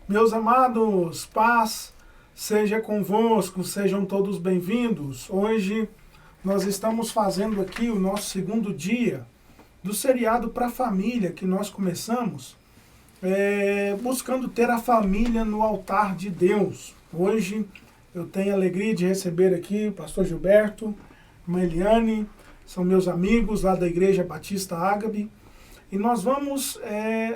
Meus amados, paz seja convosco, sejam todos bem-vindos. Hoje nós estamos fazendo aqui o nosso segundo dia do seriado para a família que nós começamos, buscando ter a família no altar de Deus. Hoje eu tenho a alegria de receber aqui o pastor Gilberto, irmã Eliane, são meus amigos lá da Igreja Batista Ágape. E nós vamos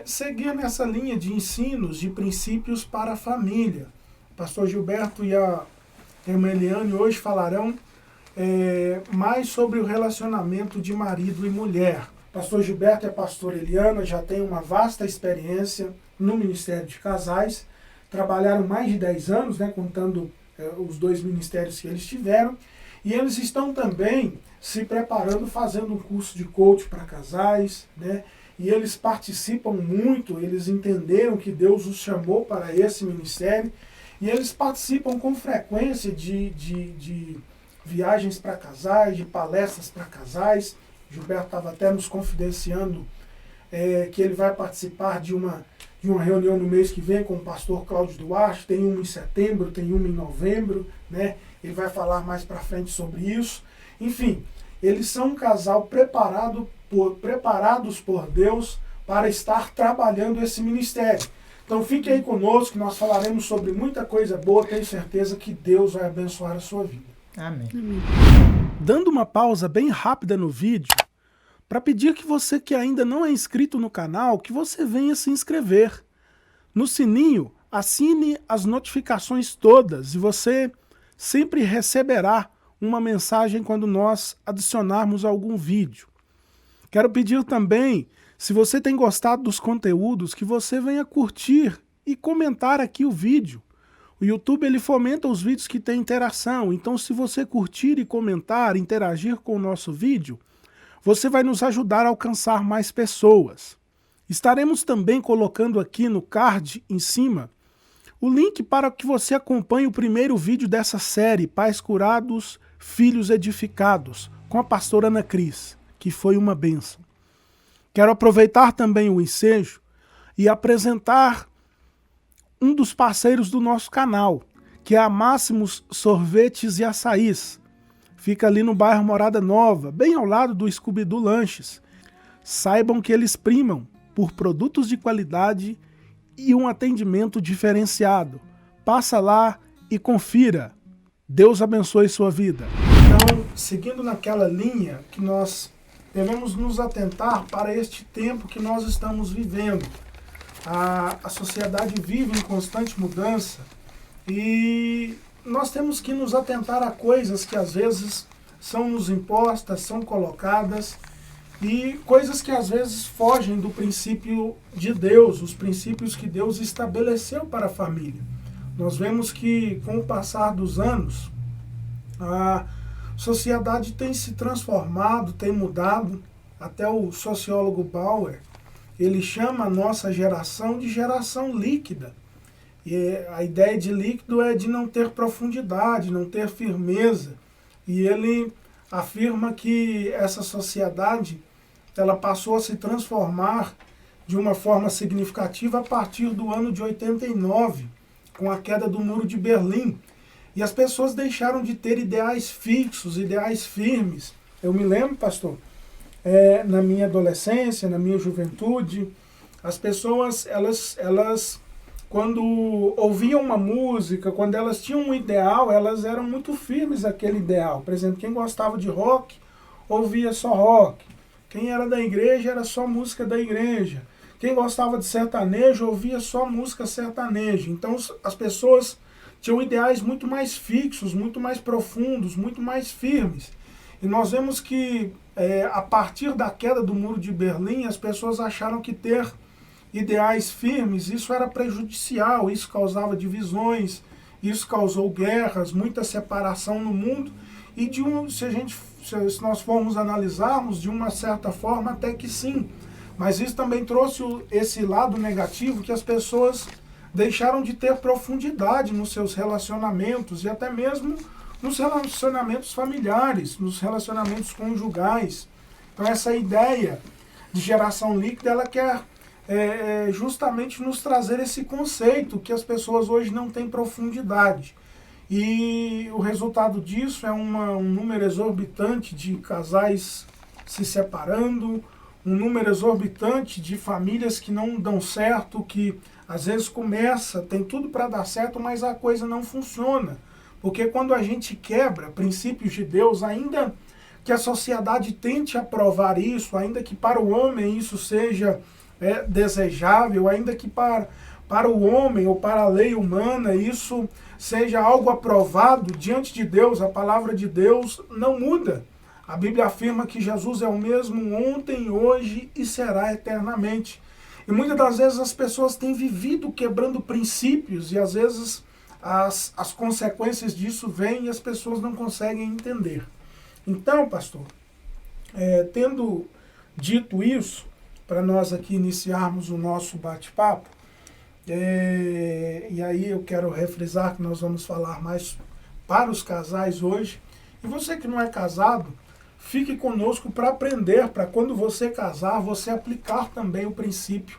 seguir nessa linha de ensinos, de princípios para a família. O pastor Gilberto e a irmã Eliane hoje falarão mais sobre o relacionamento de marido e mulher. O pastor Gilberto e a pastora Eliana já têm uma vasta experiência no Ministério de Casais. Trabalharam mais de 10 anos, contando os dois ministérios que eles tiveram. E eles estão também se preparando, fazendo um curso de coach para casais, E eles participam muito, eles entenderam que Deus os chamou para esse ministério, e eles participam com frequência de viagens para casais, de palestras para casais. Gilberto estava até nos confidenciando que ele vai participar de uma reunião no mês que vem com o pastor Cláudio Duarte, tem uma em setembro, tem uma em novembro, Ele vai falar mais para frente sobre isso. Enfim, eles são um casal preparados por Deus para estar trabalhando esse ministério. Então fique aí conosco, que nós falaremos sobre muita coisa boa, tenho certeza que Deus vai abençoar a sua vida. Amém. Dando uma pausa bem rápida no vídeo, para pedir que você que ainda não é inscrito no canal, que você venha se inscrever. No sininho, assine as notificações todas e você sempre receberá uma mensagem quando nós adicionarmos algum vídeo. Quero pedir também, se você tem gostado dos conteúdos, que você venha curtir e comentar aqui o vídeo. O YouTube ele fomenta os vídeos que têm interação, então se você curtir e comentar, interagir com o nosso vídeo, você vai nos ajudar a alcançar mais pessoas. Estaremos também colocando aqui no card em cima o link para que você acompanhe o primeiro vídeo dessa série, Pais Curados, Filhos Edificados, com a pastora Ana Cris, que foi uma bênção. Quero aproveitar também o ensejo e apresentar um dos parceiros do nosso canal, que é a Máximos Sorvetes e Açaís. Fica ali no bairro Morada Nova, bem ao lado do Scooby-Doo Lanches. Saibam que eles primam por produtos de qualidade e um atendimento diferenciado. Passa lá e confira. Deus abençoe sua vida. Então, seguindo naquela linha que nós devemos nos atentar para este tempo que nós estamos vivendo. A sociedade vive em constante mudança e nós temos que nos atentar a coisas que às vezes são nos impostas, são colocadas, e coisas que às vezes fogem do princípio de Deus, os princípios que Deus estabeleceu para a família. Nós vemos que com o passar dos anos, a sociedade tem se transformado, tem mudado. Até o sociólogo Bauer, ele chama a nossa geração de geração líquida. E a ideia de líquido é de não ter profundidade, não ter firmeza. E ele afirma que essa sociedade ela passou a se transformar de uma forma significativa a partir do ano de 89, com a queda do Muro de Berlim. E as pessoas deixaram de ter ideais fixos, ideais firmes. Eu me lembro, pastor, na minha adolescência, na minha juventude, as pessoas, elas quando ouviam uma música, quando elas tinham um ideal, elas eram muito firmes naquele ideal. Por exemplo, quem gostava de rock, ouvia só rock. Quem era da igreja, era só música da igreja. Quem gostava de sertanejo, ouvia só música sertaneja. Então, as pessoas tinham ideais muito mais fixos, muito mais profundos, muito mais firmes. E nós vemos que, a partir da queda do Muro de Berlim, as pessoas acharam que ter ideais firmes, isso era prejudicial, isso causava divisões, isso causou guerras, muita separação no mundo, e se nós formos analisarmos, de uma certa forma até que sim, mas isso também trouxe esse lado negativo, que as pessoas deixaram de ter profundidade nos seus relacionamentos, e até mesmo nos relacionamentos familiares, nos relacionamentos conjugais. Então essa ideia de geração líquida, ela quer justamente nos trazer esse conceito que as pessoas hoje não têm profundidade. E o resultado disso é um número exorbitante de casais se separando, um número exorbitante de famílias que não dão certo, que às vezes começa, tem tudo para dar certo, mas a coisa não funciona. Porque quando a gente quebra princípios de Deus, ainda que a sociedade tente aprovar isso, ainda que para o homem isso seja desejável, ainda que para o homem ou para a lei humana isso seja algo aprovado, diante de Deus, a palavra de Deus não muda. A Bíblia afirma que Jesus é o mesmo ontem, hoje e será eternamente. E muitas das vezes as pessoas têm vivido quebrando princípios e às vezes as consequências disso vêm e as pessoas não conseguem entender. Então, pastor, tendo dito isso, para nós aqui iniciarmos o nosso bate-papo, e aí eu quero refrisar que nós vamos falar mais para os casais hoje. E você que não é casado, fique conosco para aprender, para quando você casar, você aplicar também o princípio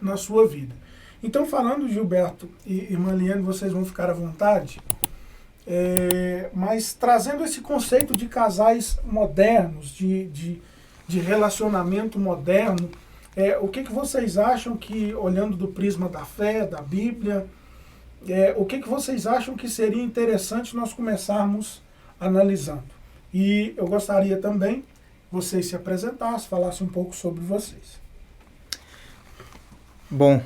na sua vida. Então, falando, Gilberto e irmã Liane, vocês vão ficar à vontade, mas trazendo esse conceito de casais modernos, de relacionamento moderno, o que vocês acham que, olhando do prisma da fé, da Bíblia, o que vocês acham que seria interessante nós começarmos analisando? E eu gostaria também que vocês se apresentassem, falassem um pouco sobre vocês. Bom,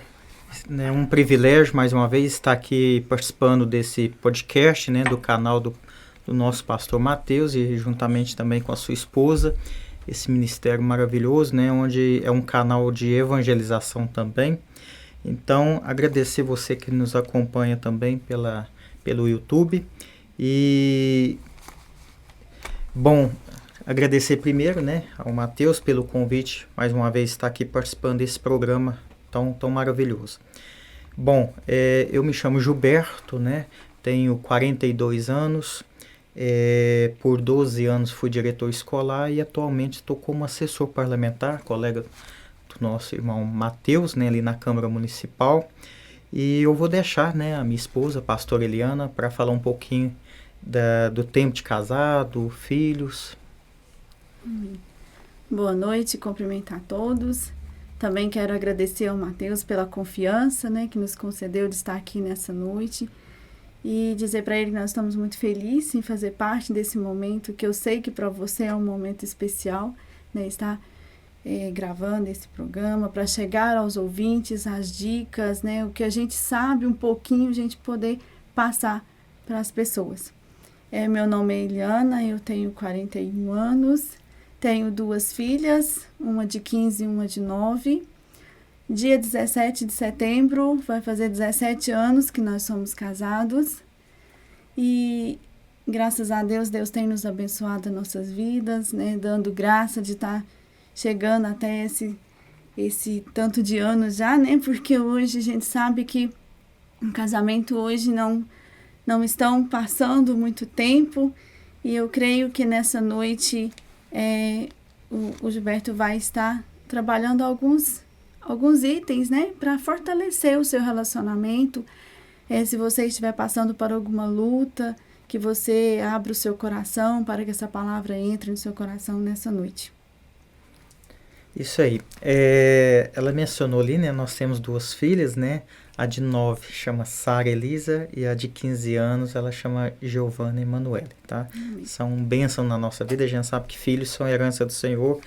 é um privilégio, mais uma vez, estar aqui participando desse podcast, né, do canal do nosso pastor Mateus e juntamente também com a sua esposa, esse ministério maravilhoso, né, onde é um canal de evangelização também. Então, agradecer você que nos acompanha também pelo YouTube. E, bom, agradecer primeiro, né, ao Mateus pelo convite, mais uma vez, estar aqui participando desse programa tão maravilhoso. Bom, eu me chamo Gilberto, né, tenho 42 anos, por 12 anos fui diretor escolar e atualmente estou como assessor parlamentar, colega do nosso irmão Mateus, né, ali na Câmara Municipal. E eu vou deixar, né, a minha esposa, a pastora Eliana, para falar um pouquinho do tempo de casado, filhos. Boa noite, cumprimentar a todos. Também quero agradecer ao Mateus pela confiança, né, que nos concedeu de estar aqui nessa noite e dizer para ele que nós estamos muito felizes em fazer parte desse momento, que eu sei que para você é um momento especial, né, estar gravando esse programa para chegar aos ouvintes, as dicas, né, o que a gente sabe um pouquinho, a gente poder passar para as pessoas. Meu nome é Eliana, eu tenho 41 anos. Tenho 2 filhas, uma de 15 e uma de 9. Dia 17 de setembro, vai fazer 17 anos que nós somos casados. E graças a Deus, Deus tem nos abençoado as nossas vidas, né? Dando graça de estar chegando até esse tanto de anos já, né? Porque hoje a gente sabe que um casamento hoje não estão passando muito tempo. E eu creio que nessa noite o Gilberto vai estar trabalhando alguns itens, né, para fortalecer o seu relacionamento. Se você estiver passando por alguma luta, que você abra o seu coração para que essa palavra entre no seu coração nessa noite. Isso aí. Ela mencionou ali, né, nós temos 2 filhas, né, a de 9 chama Sara Elisa e a de 15 anos ela chama Giovana Emanuele, tá? São bênçãos na nossa vida, a gente sabe que filhos são herança do Senhor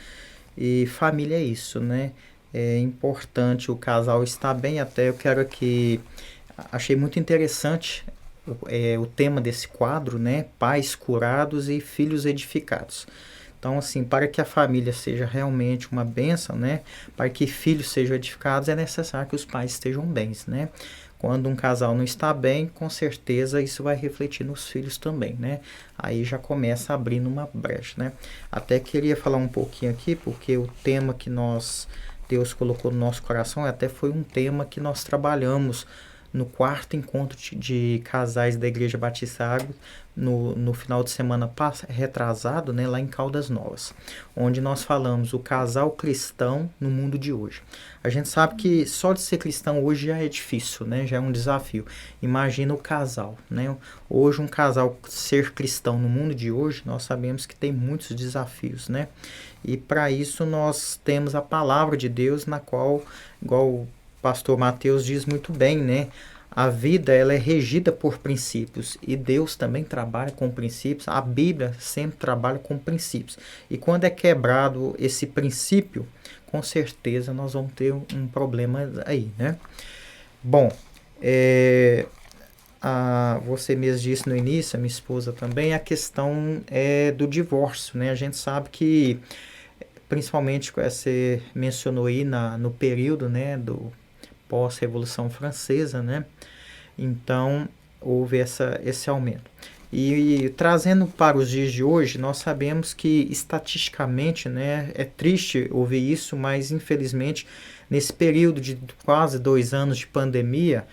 e família é isso, né? É importante o casal estar bem, até eu quero que... Achei muito interessante o tema desse quadro, né? Pais curados e filhos edificados. Então, assim, para que a família seja realmente uma bênção, né? Para que filhos sejam edificados, é necessário que os pais estejam bem, né? Quando um casal não está bem, com certeza isso vai refletir nos filhos também, né? Aí já começa abrindo uma brecha, né? Até queria falar um pouquinho aqui, porque o tema que Deus colocou no nosso coração até foi um tema que nós trabalhamos no 4º encontro de casais da Igreja Batista Águas, no final de semana retrasado, né, lá em Caldas Novas, onde nós falamos o casal cristão no mundo de hoje. A gente sabe que só de ser cristão hoje já é difícil, né, já é um desafio. Imagina o casal, né? Hoje um casal ser cristão no mundo de hoje, nós sabemos que tem muitos desafios, né? E para isso nós temos a palavra de Deus, na qual, igual o pastor Mateus diz muito bem, né? A vida ela é regida por princípios e Deus também trabalha com princípios. A Bíblia sempre trabalha com princípios. E quando é quebrado esse princípio, com certeza nós vamos ter um problema aí, né? Bom, você mesmo disse no início, a minha esposa também, a questão do divórcio, né? A gente sabe que, principalmente, você mencionou aí no período, né, do pós-Revolução Francesa, né? Então, houve esse aumento. E trazendo para os dias de hoje, nós sabemos que, estatisticamente, né, é triste ouvir isso, mas, infelizmente, nesse período de quase 2 anos de pandemia,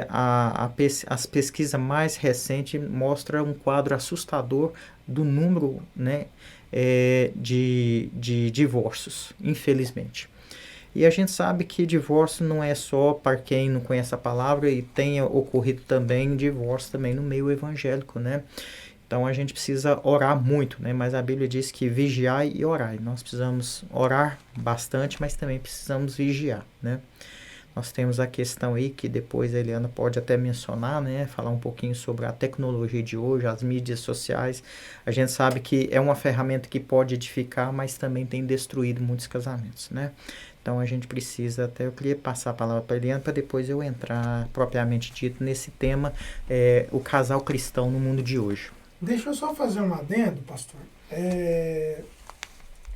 as pesquisas mais recentes mostram um quadro assustador do número, né, de divórcios, infelizmente. E a gente sabe que divórcio não é só para quem não conhece a palavra, e tem ocorrido também divórcio também no meio evangélico, né? Então a gente precisa orar muito, né? Mas a Bíblia diz que vigiai e orai. Nós precisamos orar bastante, mas também precisamos vigiar, né? Nós temos a questão aí que depois a Eliana pode até mencionar, né? Falar um pouquinho sobre a tecnologia de hoje, as mídias sociais. A gente sabe que é uma ferramenta que pode edificar, mas também tem destruído muitos casamentos, né? Então a gente precisa, até eu queria passar a palavra para a Eliana, para depois eu entrar propriamente dito nesse tema, o casal cristão no mundo de hoje. Deixa eu só fazer um adendo, pastor.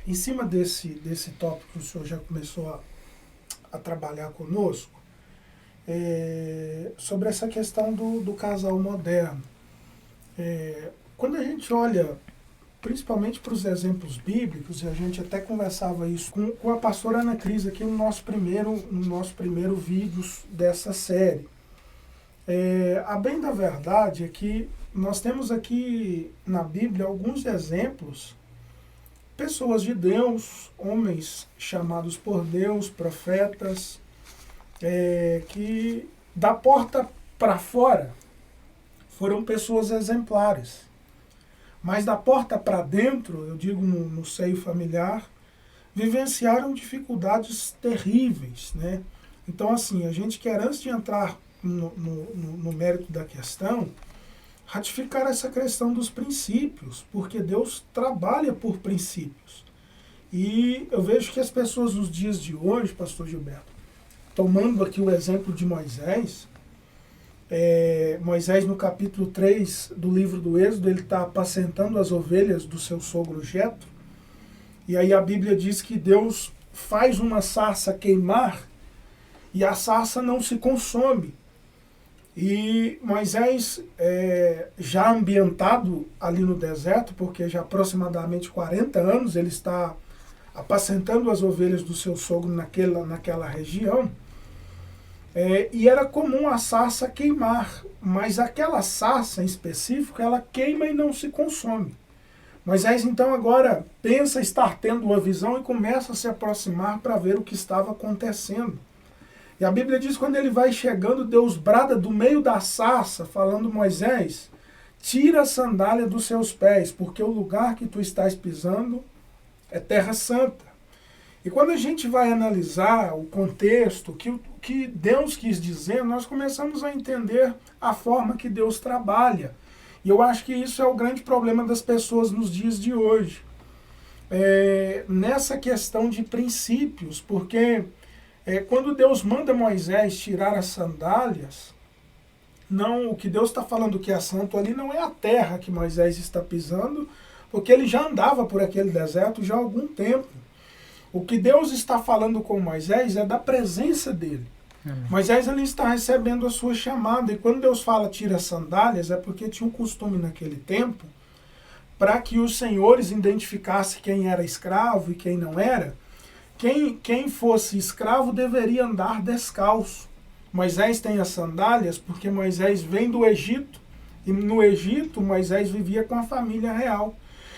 Em cima desse tópico que o senhor já começou a trabalhar conosco, sobre essa questão do casal moderno. Quando a gente olha principalmente para os exemplos bíblicos, e a gente até conversava isso com a pastora Ana Cris aqui no nosso primeiro vídeo dessa série. A bem da verdade é que nós temos aqui na Bíblia alguns exemplos, pessoas de Deus, homens chamados por Deus, profetas, que da porta para fora foram pessoas exemplares. Mas da porta para dentro, eu digo no seio familiar, vivenciaram dificuldades terríveis, né? Então, assim, a gente quer, antes de entrar no mérito da questão, ratificar essa questão dos princípios, porque Deus trabalha por princípios. E eu vejo que as pessoas nos dias de hoje, pastor Gilberto, tomando aqui o exemplo de Moisés, Moisés, no capítulo 3 do livro do Êxodo, ele está apacentando as ovelhas do seu sogro Jetro, e aí a Bíblia diz que Deus faz uma sarça queimar e a sarça não se consome. E Moisés, já ambientado ali no deserto, porque já há aproximadamente 40 anos ele está apacentando as ovelhas do seu sogro naquela região, e era comum a sarça queimar, mas aquela sarça em específico, ela queima e não se consome. Moisés então agora pensa estar tendo uma visão e começa a se aproximar para ver o que estava acontecendo. E a Bíblia diz que quando ele vai chegando, Deus brada do meio da sarça, falando: Moisés, tira a sandália dos seus pés, porque o lugar que tu estás pisando é terra santa. E quando a gente vai analisar o contexto, o que Deus quis dizer, nós começamos a entender a forma que Deus trabalha. E eu acho que isso é o grande problema das pessoas nos dias de hoje. Nessa questão de princípios, porque quando Deus manda Moisés tirar as sandálias, não, o que Deus está falando que é santo ali não é a terra que Moisés está pisando, porque ele já andava por aquele deserto já há algum tempo. O que Deus está falando com Moisés é da presença dele. Amém. Moisés ali está recebendo a sua chamada, e quando Deus fala tira as sandálias, é porque tinha um costume naquele tempo, para que os senhores identificassem quem era escravo e quem não era. Quem fosse escravo deveria andar descalço. Moisés tem as sandálias porque Moisés vem do Egito. E no Egito, Moisés vivia com a família real.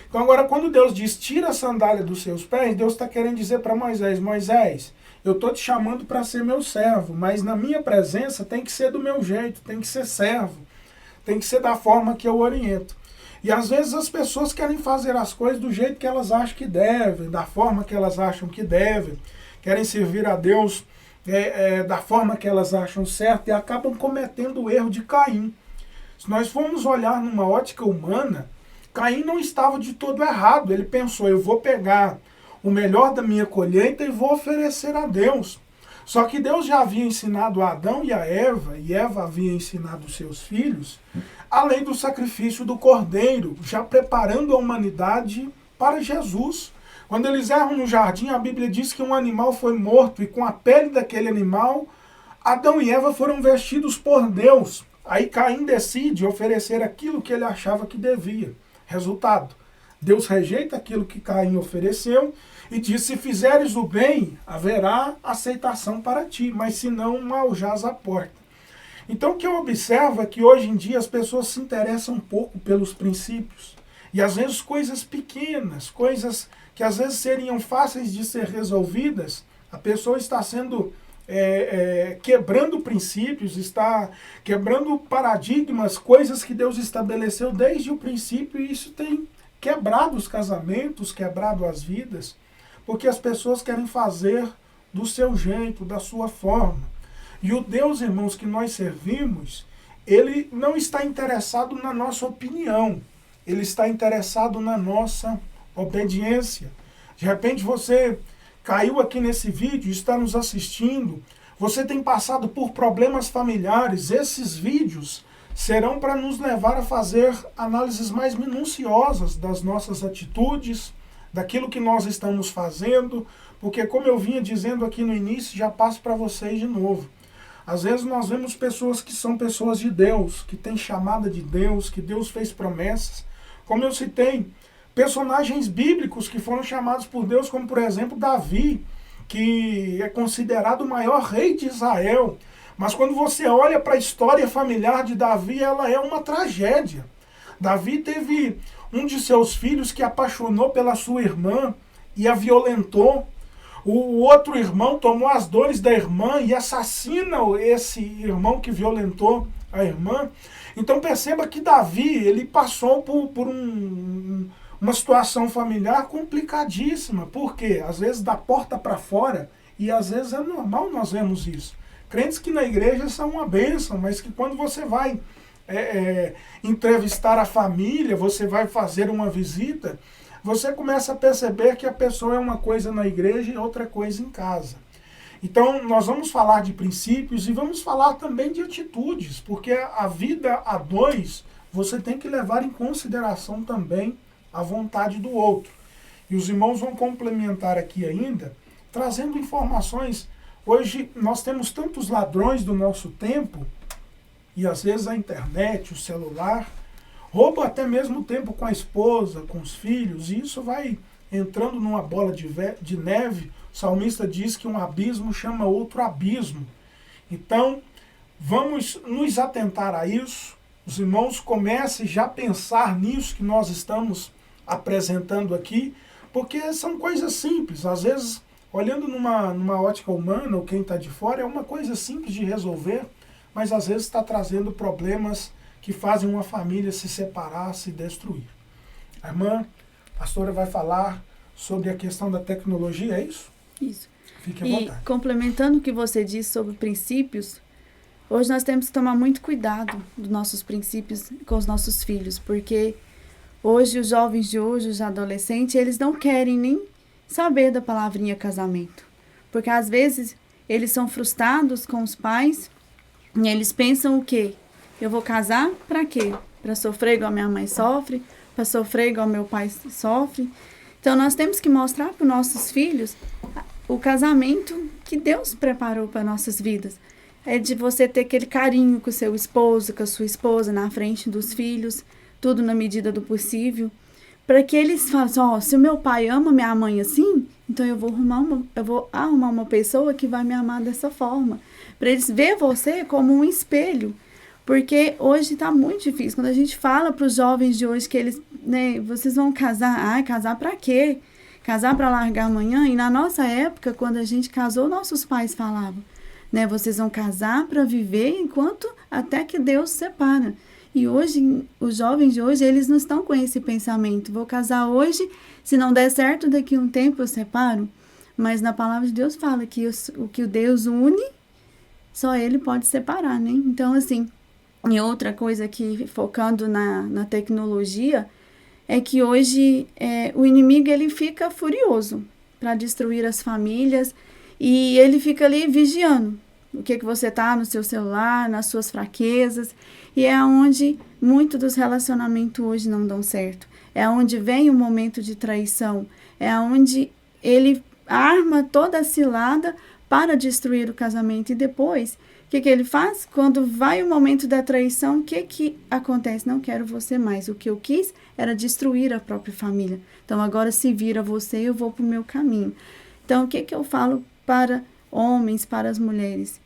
Então agora quando Deus diz, tira a sandália dos seus pés, Deus está querendo dizer para Moisés, Moisés, eu estou te chamando para ser meu servo, mas na minha presença tem que ser do meu jeito, tem que ser servo, tem que ser da forma que eu oriento. E às vezes as pessoas querem fazer as coisas do jeito que elas acham que devem, da forma que elas acham que devem, querem servir a Deus da forma que elas acham certo e acabam cometendo o erro de Caim. Se nós formos olhar numa ótica humana, Caim não estava de todo errado. Ele pensou, eu vou pegar o melhor da minha colheita e vou oferecer a Deus. Só que Deus já havia ensinado a Adão e a Eva, e Eva havia ensinado os seus filhos, a lei do sacrifício do cordeiro, já preparando a humanidade para Jesus. Quando eles erram no jardim, a Bíblia diz que um animal foi morto e com a pele daquele animal, Adão e Eva foram vestidos por Deus. Aí Caim decide oferecer aquilo que ele achava que devia. Resultado, Deus rejeita aquilo que Caim ofereceu e diz, se fizeres o bem, haverá aceitação para ti, mas se não, o mal jaz à porta. Então o que eu observo é que hoje em dia as pessoas se interessam um pouco pelos princípios. E às vezes coisas pequenas, coisas que às vezes seriam fáceis de ser resolvidas, a pessoa está sendo quebrando princípios, está quebrando paradigmas, coisas que Deus estabeleceu desde o princípio, e isso tem quebrado os casamentos, quebrado as vidas, porque as pessoas querem fazer do seu jeito, da sua forma. E o Deus, irmãos, que nós servimos, ele não está interessado na nossa opinião, ele está interessado na nossa obediência. De repente você caiu aqui nesse vídeo, está nos assistindo, você tem passado por problemas familiares, esses vídeos serão para nos levar a fazer análises mais minuciosas das nossas atitudes, daquilo que nós estamos fazendo, porque como eu vinha dizendo aqui no início, já passo para vocês de novo. Às vezes nós vemos pessoas que são pessoas de Deus, que têm chamada de Deus, que Deus fez promessas, como eu citei, personagens bíblicos que foram chamados por Deus, como por exemplo Davi, que é considerado o maior rei de Israel. Mas quando você olha para a história familiar de Davi, ela é uma tragédia. Davi teve um de seus filhos que apaixonou pela sua irmã e a violentou. O outro irmão tomou as dores da irmã e assassina esse irmão que violentou a irmã. Então perceba que Davi, ele passou por uma situação familiar complicadíssima, porque às vezes da porta para fora, e às vezes é normal nós vemos isso. Crentes que na igreja são uma bênção, mas que quando você vai entrevistar a família, você vai fazer uma visita, você começa a perceber que a pessoa é uma coisa na igreja e outra coisa em casa. Então nós vamos falar de princípios e vamos falar também de atitudes, porque a vida a dois, você tem que levar em consideração também a vontade do outro. E os irmãos vão complementar aqui ainda, trazendo informações. Hoje nós temos tantos ladrões do nosso tempo, e às vezes a internet, o celular, roubam até mesmo o tempo com a esposa, com os filhos, e isso vai entrando numa bola de neve. O salmista diz que um abismo chama outro abismo. Então, vamos nos atentar a isso. Os irmãos comecem já a pensar nisso que nós estamos apresentando aqui, porque são coisas simples. Às vezes, olhando numa ótica humana, ou quem está de fora, é uma coisa simples de resolver, mas às vezes está trazendo problemas que fazem uma família se separar, se destruir. A irmã, a pastora vai falar sobre a questão da tecnologia, é isso? Isso. Fique à vontade. E complementando o que você disse sobre princípios, hoje nós temos que tomar muito cuidado dos nossos princípios com os nossos filhos, porque hoje os jovens de hoje, os adolescentes, eles não querem nem saber da palavrinha casamento, porque às vezes eles são frustrados com os pais e eles pensam o quê? Eu vou casar para quê? Para sofrer igual a minha mãe sofre, para sofrer igual meu pai sofre. Então nós temos que mostrar para os nossos filhos o casamento que Deus preparou para nossas vidas. É de você ter aquele carinho com o seu esposo, com a sua esposa na frente dos filhos, tudo na medida do possível, para que eles falem assim, se o meu pai ama minha mãe assim, então eu vou arrumar uma pessoa que vai me amar dessa forma. para eles ver você como um espelho. Porque hoje está muito difícil. Quando a gente fala para os jovens de hoje que eles, né, vocês vão casar, casar para quê? Casar para largar amanhã? E na nossa época, quando a gente casou, nossos pais falavam, né, vocês vão casar para viver enquanto até que Deus separa. E hoje, os jovens de hoje, eles não estão com esse pensamento. Vou casar hoje, se não der certo, daqui a um tempo eu separo. Mas na palavra de Deus fala que o que o Deus une, só Ele pode separar, né? Então, assim, e outra coisa que, focando na tecnologia, é que hoje o inimigo ele fica furioso para destruir as famílias e ele fica ali vigiando o que você tá no seu celular, nas suas fraquezas, e é onde muito dos relacionamentos hoje não dão certo. É onde vem o momento de traição, é onde ele arma toda a cilada para destruir o casamento. E depois, o que ele faz? Quando vai o momento da traição, o que acontece? Não quero você mais. O que eu quis era destruir a própria família. Então, agora se vira você, eu vou para o meu caminho. Então, o que eu falo para homens, para as mulheres?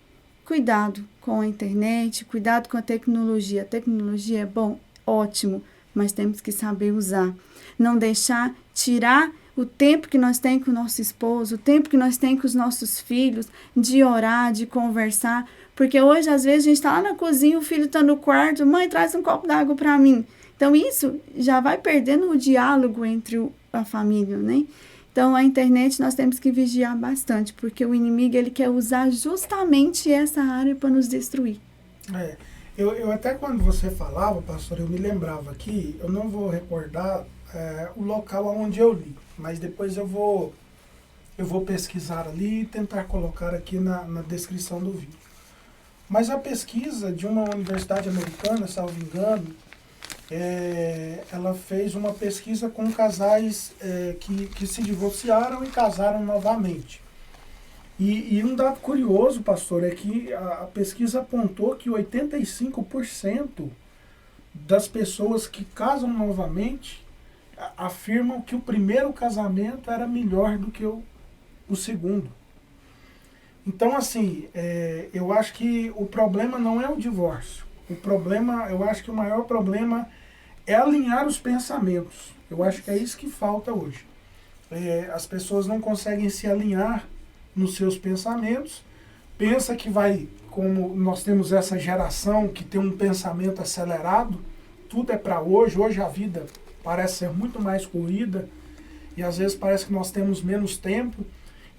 Cuidado com a internet, cuidado com a tecnologia. A tecnologia é bom, ótimo, mas temos que saber usar. Não deixar tirar o tempo que nós temos com o nosso esposo, o tempo que nós temos com os nossos filhos, de orar, de conversar. Porque hoje, às vezes, a gente está lá na cozinha, o filho está no quarto, mãe, traz um copo d'água para mim. Então, isso já vai perdendo o diálogo entre a família, né? Então, a internet nós temos que vigiar bastante, porque o inimigo ele quer usar justamente essa área para nos destruir. Eu até quando você falava, pastor, eu me lembrava aqui, eu não vou recordar o local onde eu li, mas depois eu vou pesquisar ali e tentar colocar aqui na descrição do vídeo. Mas a pesquisa de uma universidade americana, salvo engano, ela fez uma pesquisa com casais que se divorciaram e casaram novamente. E um dado curioso, pastor, é que a pesquisa apontou que 85% das pessoas que casam novamente afirmam que o primeiro casamento era melhor do que o segundo. Então, assim, eu acho que o problema não é o divórcio. Eu acho que o maior problema é alinhar os pensamentos. Eu acho que é isso que falta hoje. As pessoas não conseguem se alinhar nos seus pensamentos. Pensa que como nós temos essa geração que tem um pensamento acelerado, tudo é para hoje. Hoje a vida parece ser muito mais corrida e às vezes parece que nós temos menos tempo.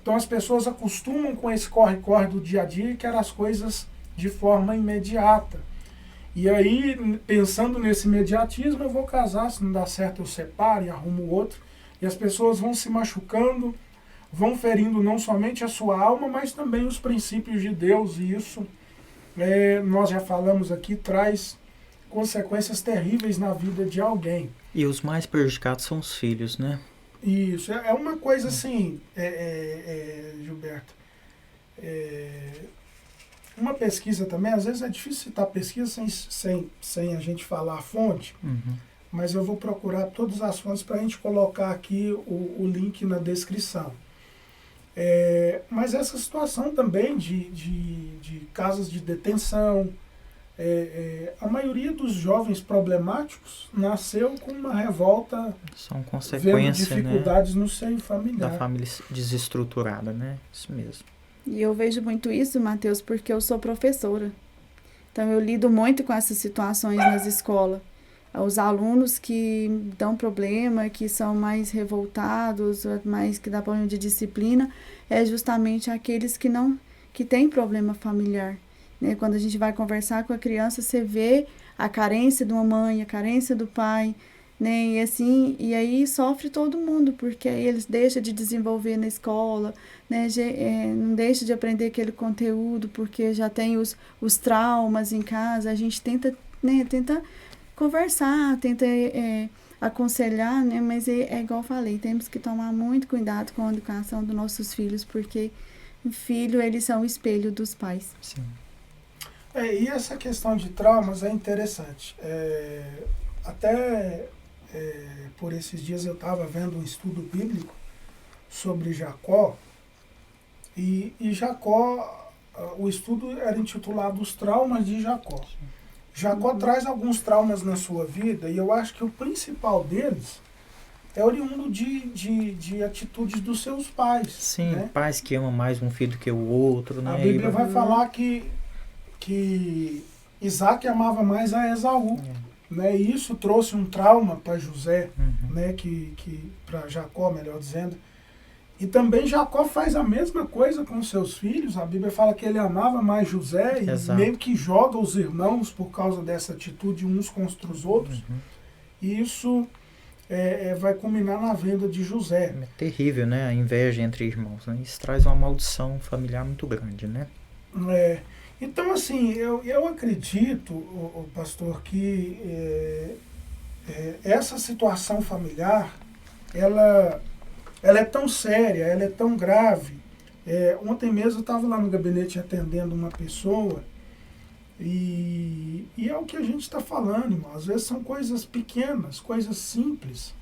Então as pessoas acostumam com esse corre-corre do dia a dia e querem as coisas de forma imediata. E aí, pensando nesse imediatismo, eu vou casar, se não dá certo eu separo e arrumo outro. E as pessoas vão se machucando, vão ferindo não somente a sua alma, mas também os princípios de Deus. E isso, nós já falamos aqui, traz consequências terríveis na vida de alguém. E os mais prejudicados são os filhos, né? Isso, é uma coisa assim, Gilberto, uma pesquisa também, às vezes é difícil citar pesquisa sem a gente falar a fonte, mas eu vou procurar todas as fontes para a gente colocar aqui o link na descrição. Mas essa situação também de casas de detenção, a maioria dos jovens problemáticos nasceu com uma revolta, são consequências, vendo dificuldades, né, no seio familiar. Da família desestruturada, né? Isso mesmo. E eu vejo muito isso, Matheus, porque eu sou professora. Então, eu lido muito com essas situações nas escolas. Os alunos que dão problema, que são mais revoltados, mais que dá problema de disciplina, é justamente aqueles que têm problema familiar. Né? Quando a gente vai conversar com a criança, você vê a carência de uma mãe, a carência do pai, né? E aí sofre todo mundo, porque aí eles deixam de desenvolver na escola, né? Não deixa de aprender aquele conteúdo, porque já tem os traumas em casa. A gente tenta conversar, tenta aconselhar, né? Mas é igual eu falei, temos que tomar muito cuidado com a educação dos nossos filhos, porque o filho, eles são o espelho dos pais. Sim. E essa questão de traumas é interessante. Até por esses dias eu estava vendo um estudo bíblico sobre Jacó, e Jacó, o estudo era intitulado Os Traumas de Jacó. Jacó traz alguns traumas na sua vida e eu acho que o principal deles é oriundo de atitudes dos seus pais. Sim, né? pais que amam mais um filho que o outro, né? A Bíblia vai falar que Isaac amava mais a Esaú. Né? E isso trouxe um trauma para José, né? Para Jacó, melhor dizendo. E também Jacó faz a mesma coisa com seus filhos. A Bíblia fala que ele amava mais José e meio que joga os irmãos por causa dessa atitude uns contra os outros. E isso vai culminar na venda de José. É terrível, né? A inveja entre irmãos. Né? Isso traz uma maldição familiar muito grande, né? Então, assim, eu acredito, pastor, que essa situação familiar, ela é tão séria, ela é tão grave. Ontem mesmo eu estava lá no gabinete atendendo uma pessoa e é o que a gente está falando, irmão. Às vezes são coisas pequenas, coisas simples,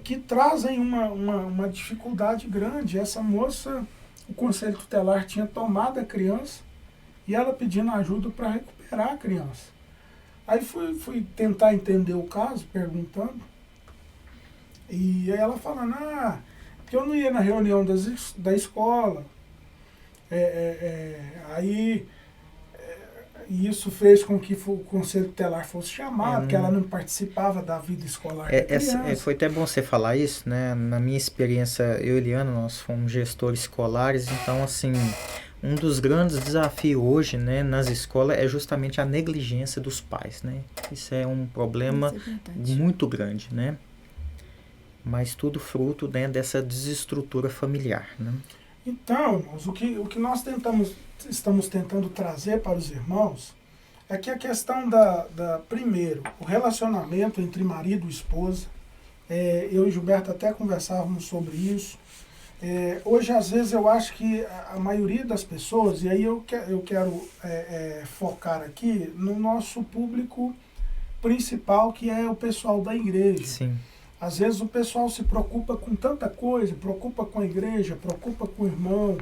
que trazem uma dificuldade grande. Essa moça, o Conselho Tutelar tinha tomado a criança e ela pedindo ajuda para recuperar a criança. Aí fui tentar entender o caso, perguntando. E aí ela falando, porque eu não ia na reunião da escola. Aí isso fez com que o Conselho Tutelar fosse chamado, porque ela não participava da vida escolar da criança. Foi até bom você falar isso, né? Na minha experiência, eu e Eliana, nós fomos gestores escolares, então, assim, um dos grandes desafios hoje, né, nas escolas é justamente a negligência dos pais, né? Isso é um problema muito grande, né? Mas tudo fruto, né, dessa desestrutura familiar, né? Então, irmãos, o que nós estamos tentando trazer para os irmãos é que a questão primeiro, o relacionamento entre marido e esposa, eu e Gilberto até conversávamos sobre isso. Hoje, às vezes, eu acho que a maioria das pessoas, e aí eu quero focar aqui no nosso público principal, que é o pessoal da igreja. Sim. Às vezes o pessoal se preocupa com tanta coisa, preocupa com a igreja, preocupa com o irmão,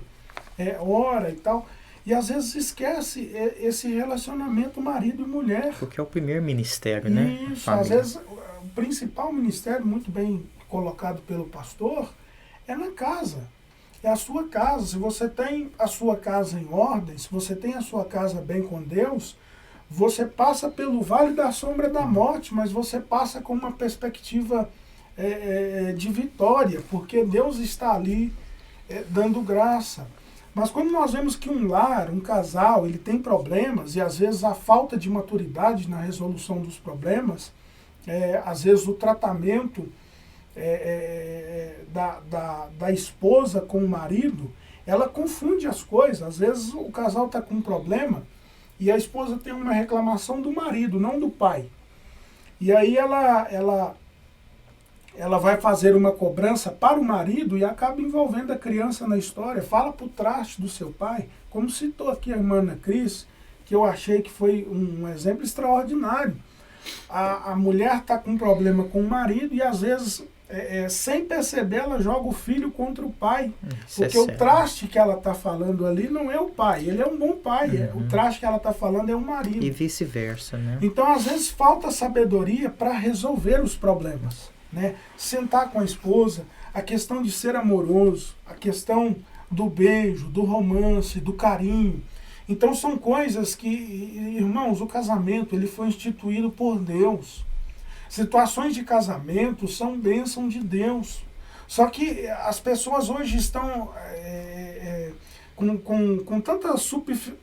ora e tal, e às vezes esquece esse relacionamento marido e mulher. Porque é o primeiro ministério, né? Isso, às vezes o principal ministério, muito bem colocado pelo pastor, é na casa. É a sua casa. Se você tem a sua casa em ordem, se você tem a sua casa bem com Deus, você passa pelo vale da sombra da morte, mas você passa com uma perspectiva de vitória, porque Deus está ali dando graça. Mas quando nós vemos que um lar, um casal, ele tem problemas, e às vezes a falta de maturidade na resolução dos problemas, às vezes o tratamento da esposa com o marido, ela confunde as coisas. Às vezes o casal está com um problema e a esposa tem uma reclamação do marido, não do pai. E aí ela vai fazer uma cobrança para o marido e acaba envolvendo a criança na história. Fala para o traste do seu pai, como citou aqui a irmã Ana Cris, que eu achei que foi um exemplo extraordinário. A mulher está com um problema com o marido e às vezes, sem perceber, ela joga o filho contra o pai. Porque o traste que ela está falando ali não é o pai, ele é um bom pai. O traste que ela está falando é o marido. E vice-versa, né? Então, às vezes, falta sabedoria para resolver os problemas. Né? Sentar com a esposa, a questão de ser amoroso, a questão do beijo, do romance, do carinho. Então são coisas que, irmãos, o casamento ele foi instituído por Deus. Situações de casamento são bênção de Deus. Só que as pessoas hoje estão com tanta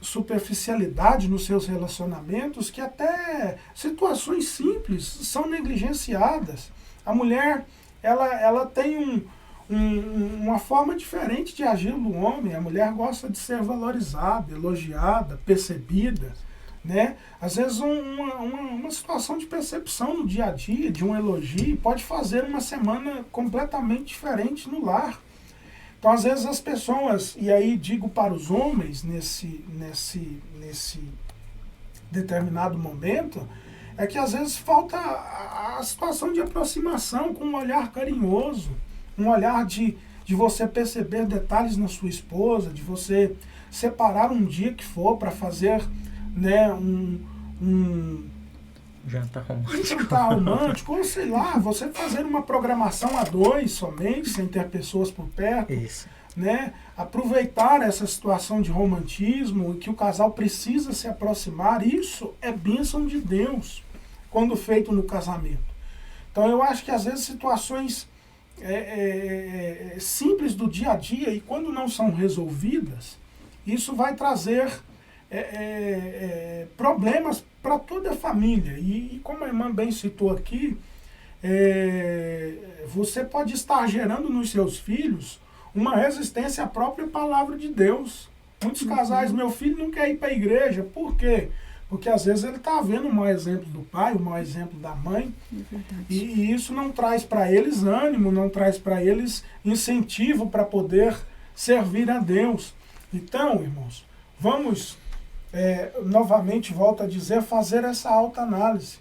superficialidade nos seus relacionamentos que até situações simples são negligenciadas. A mulher, ela tem uma forma diferente de agir do homem. A mulher gosta de ser valorizada, elogiada, percebida, né? Às vezes uma situação de percepção no dia a dia, de um elogio, pode fazer uma semana completamente diferente no lar. Então, às vezes as pessoas, e aí digo para os homens nesse determinado momento, é que às vezes falta a situação de aproximação com um olhar carinhoso, um olhar de você perceber detalhes na sua esposa, de você separar um dia que for para fazer, né, um jantar romântico. Jantar romântico, ou sei lá, você fazer uma programação a dois somente, sem ter pessoas por perto. Isso. Né? Aproveitar essa situação de romantismo, que o casal precisa se aproximar, isso é bênção de Deus, quando feito no casamento. Então eu acho que às vezes situações simples do dia a dia, e quando não são resolvidas, isso vai trazer problemas para toda a família. E como a irmã bem citou aqui, você pode estar gerando nos seus filhos uma resistência à própria palavra de Deus. Muitos casais, meu filho não quer ir para a igreja. Por quê? Porque às vezes ele está vendo o mau exemplo do pai, o mau exemplo da mãe, e isso não traz para eles ânimo, não traz para eles incentivo para poder servir a Deus. Então, irmãos, vamos, novamente, volto a dizer, fazer essa autoanálise.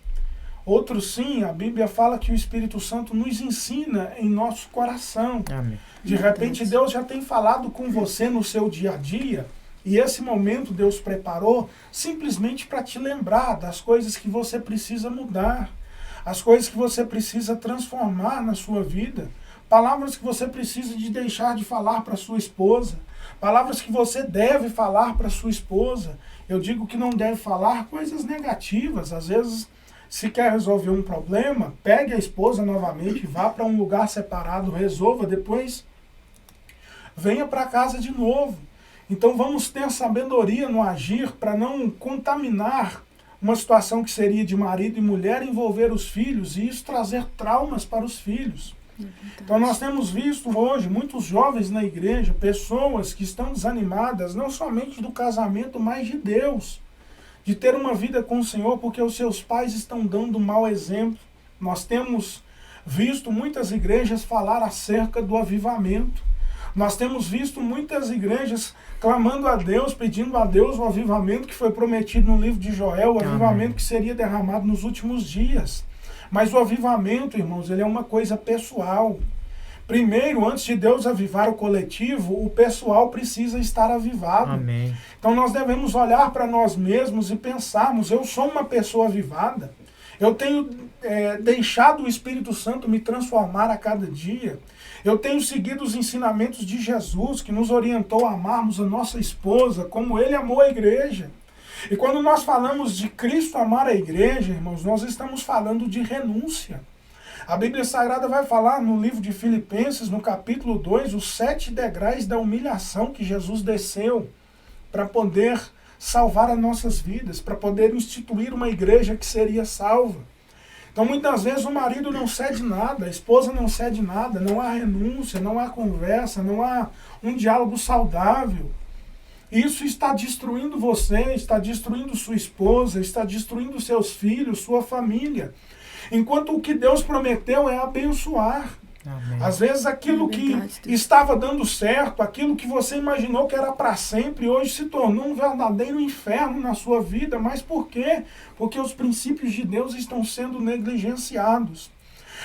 Outro sim, a Bíblia fala que o Espírito Santo nos ensina em nosso coração. Amém. De repente Deus já tem falado com você no seu dia a dia, e esse momento Deus preparou simplesmente para te lembrar das coisas que você precisa mudar, as coisas que você precisa transformar na sua vida, palavras que você precisa de deixar de falar para sua esposa, palavras que você deve falar para sua esposa. Eu digo que não deve falar coisas negativas. Às vezes, se quer resolver um problema, pegue a esposa novamente, vá para um lugar separado, resolva, depois venha para casa de novo. Então vamos ter sabedoria no agir para não contaminar uma situação que seria de marido e mulher, envolver os filhos e isso trazer traumas para os filhos. Então nós temos visto hoje muitos jovens na igreja, pessoas que estão desanimadas, não somente do casamento, mas de Deus, de ter uma vida com o Senhor, porque os seus pais estão dando um mau exemplo. Nós temos visto muitas igrejas falar acerca do avivamento. Nós temos visto muitas igrejas clamando a Deus, pedindo a Deus o avivamento que foi prometido no livro de Joel, o avivamento que seria derramado nos últimos dias. Mas o avivamento, irmãos, ele é uma coisa pessoal. Primeiro, antes de Deus avivar o coletivo, o pessoal precisa estar avivado. Amém. Então nós devemos olhar para nós mesmos e pensarmos, eu sou uma pessoa avivada, eu tenho deixado o Espírito Santo me transformar a cada dia, eu tenho seguido os ensinamentos de Jesus, que nos orientou a amarmos a nossa esposa como ele amou a igreja. E quando nós falamos de Cristo amar a igreja, irmãos, nós estamos falando de renúncia. A Bíblia Sagrada vai falar no livro de Filipenses, no capítulo 2, os 7 degraus da humilhação que Jesus desceu para poder salvar as nossas vidas, para poder instituir uma igreja que seria salva. Então muitas vezes o marido não cede nada, a esposa não cede nada, não há renúncia, não há conversa, não há um diálogo saudável. Isso está destruindo você, está destruindo sua esposa, está destruindo seus filhos, sua família. Enquanto o que Deus prometeu é abençoar. Amém. Às vezes aquilo que estava dando certo, aquilo que você imaginou que era para sempre, hoje se tornou um verdadeiro inferno na sua vida. Mas por quê? Porque os princípios de Deus estão sendo negligenciados.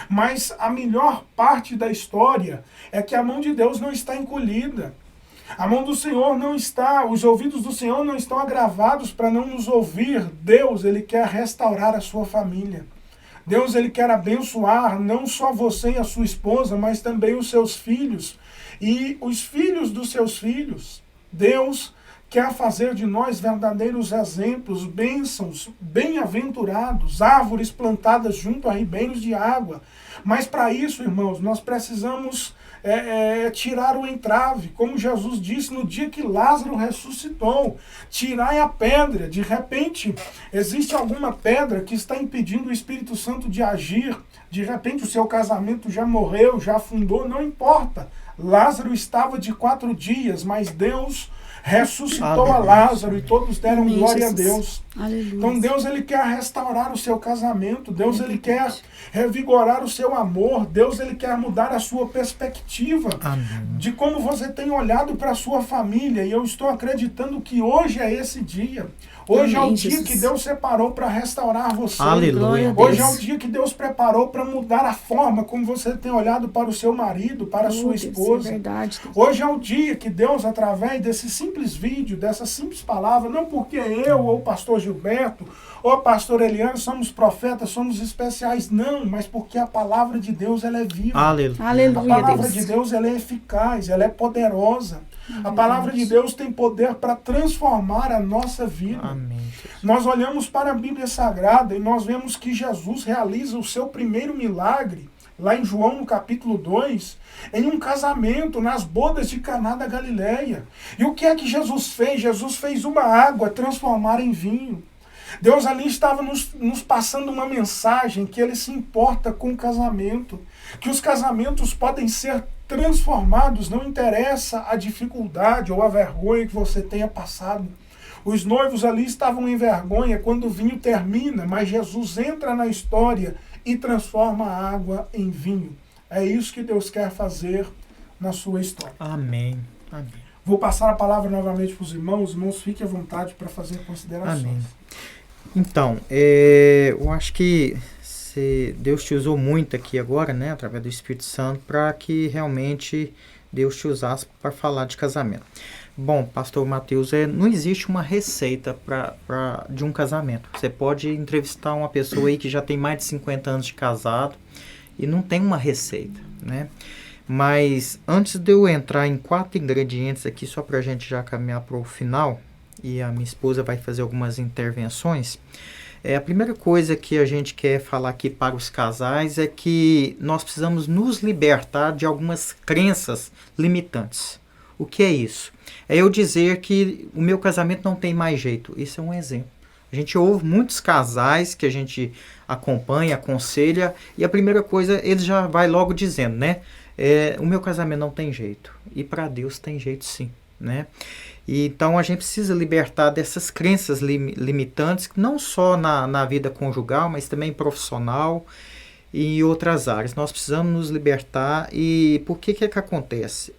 Mas a melhor parte da história é que a mão de Deus não está encolhida. A mão do Senhor não está, os ouvidos do Senhor não estão agravados para não nos ouvir. Deus, ele quer restaurar a sua família. Deus, ele quer abençoar não só você e a sua esposa, mas também os seus filhos e os filhos dos seus filhos. Deus quer fazer de nós verdadeiros exemplos, bênçãos, bem-aventurados, árvores plantadas junto a ribeiros de água. Mas para isso, irmãos, nós precisamos tirar o entrave, como Jesus disse no dia que Lázaro ressuscitou. Tirai a pedra. De repente, existe alguma pedra que está impedindo o Espírito Santo de agir. De repente, o seu casamento já morreu, já afundou, não importa. Lázaro estava de 4 dias, mas Deus ressuscitou a Lázaro e todos deram glória a Deus. Aleluia. Então Deus, ele quer restaurar o seu casamento, Deus, ele quer revigorar o seu amor, Deus, ele quer mudar a sua perspectiva de como você tem olhado para a sua família. E eu estou acreditando que hoje é esse dia. Hoje é o Amém, dia Jesus. que Deus separou para restaurar você. Aleluia. Glória a Deus. Hoje é o dia que Deus preparou para mudar a forma como você tem olhado para o seu marido, para a Oh, sua Deus, esposa. é verdade, Deus. Hoje é o dia que Deus, através desse simples vídeo, dessa simples palavra, não porque eu ou o pastor Gilberto ou a pastora Eliane somos profetas, somos especiais, não, mas porque a palavra de Deus ela é viva. Aleluia. A Aleluia, palavra Deus. de Deus ela é eficaz, ela é poderosa. A palavra de Deus tem poder para transformar a nossa vida. Amém, Jesus. Nós olhamos para a Bíblia Sagrada e nós vemos que Jesus realiza o seu primeiro milagre, lá em João, no capítulo 2, em um casamento, nas bodas de Caná da Galileia. E o que é que Jesus fez? Jesus fez uma água transformar em vinho. Deus ali estava nos passando uma mensagem que Ele se importa com o casamento, que os casamentos podem ser transformados, não interessa a dificuldade ou a vergonha que você tenha passado. Os noivos ali estavam em vergonha quando o vinho termina, mas Jesus entra na história e transforma a água em vinho. É isso que Deus quer fazer na sua história. Amém. Amém. Vou passar a palavra novamente para os irmãos. Os irmãos, fiquem à vontade para fazer considerações. Amém. Então, eu acho que Deus te usou muito aqui agora, né, através do Espírito Santo, para que realmente Deus te usasse para falar de casamento. Bom, pastor Matheus, não existe uma receita de um casamento. Você pode entrevistar uma pessoa aí que já tem mais de 50 anos de casado e não tem uma receita, né? Mas antes de eu entrar em 4 ingredientes aqui, só para a gente já caminhar para o final, e a minha esposa vai fazer algumas intervenções, a primeira coisa que a gente quer falar aqui para os casais é que nós precisamos nos libertar de algumas crenças limitantes. O que é isso? É eu dizer que o meu casamento não tem mais jeito. Isso é um exemplo. A gente ouve muitos casais que a gente acompanha, aconselha, e a primeira coisa, eles já vai logo dizendo, né? O meu casamento não tem jeito. E para Deus tem jeito sim, né? E então a gente precisa libertar dessas crenças limitantes, não só na vida conjugal, mas também profissional e em outras áreas. Nós precisamos nos libertar. E por que que acontece?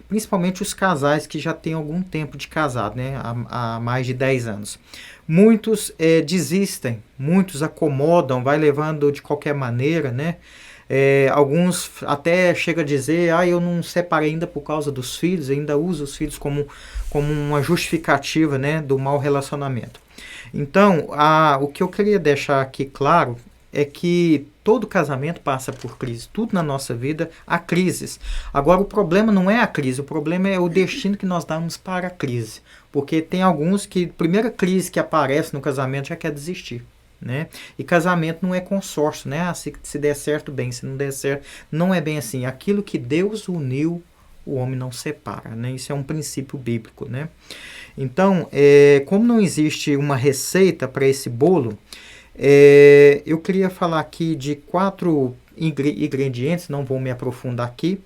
Principalmente os casais que já têm algum tempo de casado, né? Há mais de 10 anos. Muitos desistem, muitos acomodam, vai levando de qualquer maneira, né? Alguns até chegam a dizer, eu não separei ainda por causa dos filhos, ainda uso os filhos como uma justificativa, né, do mau relacionamento. Então, o que eu queria deixar aqui claro é que todo casamento passa por crise, tudo na nossa vida há crises. Agora, o problema não é a crise, o problema é o destino que nós damos para a crise. Porque tem alguns que, a primeira crise que aparece no casamento já quer desistir, né? E casamento não é consórcio, né? Se der certo, bem, se não der certo, não é bem assim. Aquilo que Deus uniu, o homem não separa, né? Isso é um princípio bíblico, né? Então, como não existe uma receita para esse bolo, eu queria falar aqui de 4 ingredientes, não vou me aprofundar aqui,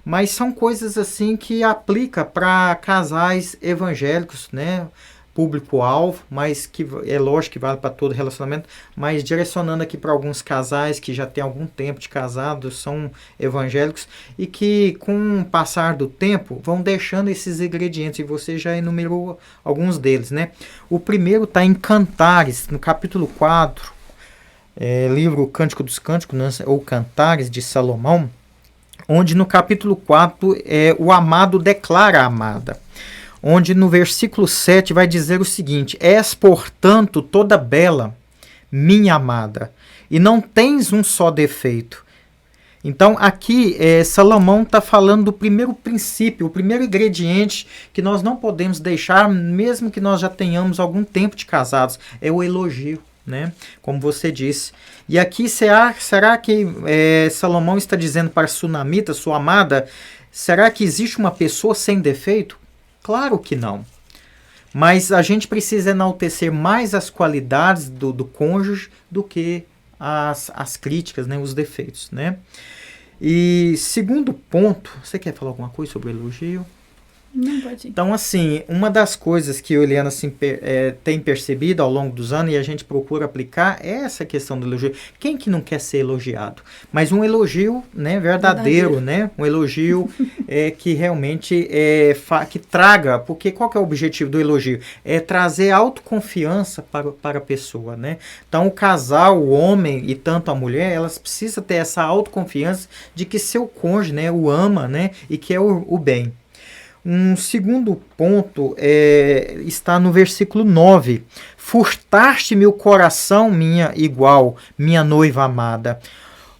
mas são coisas assim que aplica para casais evangélicos, né? Público-alvo, mas que é lógico que vale para todo relacionamento, mas direcionando aqui para alguns casais que já têm algum tempo de casados, são evangélicos e que com o passar do tempo vão deixando esses ingredientes, e você já enumerou alguns deles, né? O primeiro está em Cantares, no capítulo 4, livro Cântico dos Cânticos, né, ou Cantares de Salomão, onde no capítulo 4 o amado declara a amada, onde no versículo 7 vai dizer o seguinte: és, portanto, toda bela, minha amada, e não tens um só defeito. Então aqui Salomão está falando do primeiro princípio, o primeiro ingrediente que nós não podemos deixar, mesmo que nós já tenhamos algum tempo de casados, é o elogio, né? Como você disse. E aqui será que Salomão está dizendo para Sunamita, sua amada, será que existe uma pessoa sem defeito? Claro que não. Mas a gente precisa enaltecer mais as qualidades do cônjuge do que as críticas, né, os defeitos, né? E segundo ponto, você quer falar alguma coisa sobre o elogio? Não pode ir. Então, assim, uma das coisas que eu e Eliana assim, tem percebido ao longo dos anos e a gente procura aplicar é essa questão do elogio. Quem que não quer ser elogiado? Mas um elogio, né, verdadeiro, né? Um elogio que realmente que traga, porque qual que é o objetivo do elogio? É trazer autoconfiança para a pessoa, né? Então, o casal, o homem e tanto a mulher, elas precisam ter essa autoconfiança de que seu cônjuge, né, o ama, né, e quer o bem. Um segundo ponto está no versículo 9. Furtaste-me o coração, minha igual, minha noiva amada.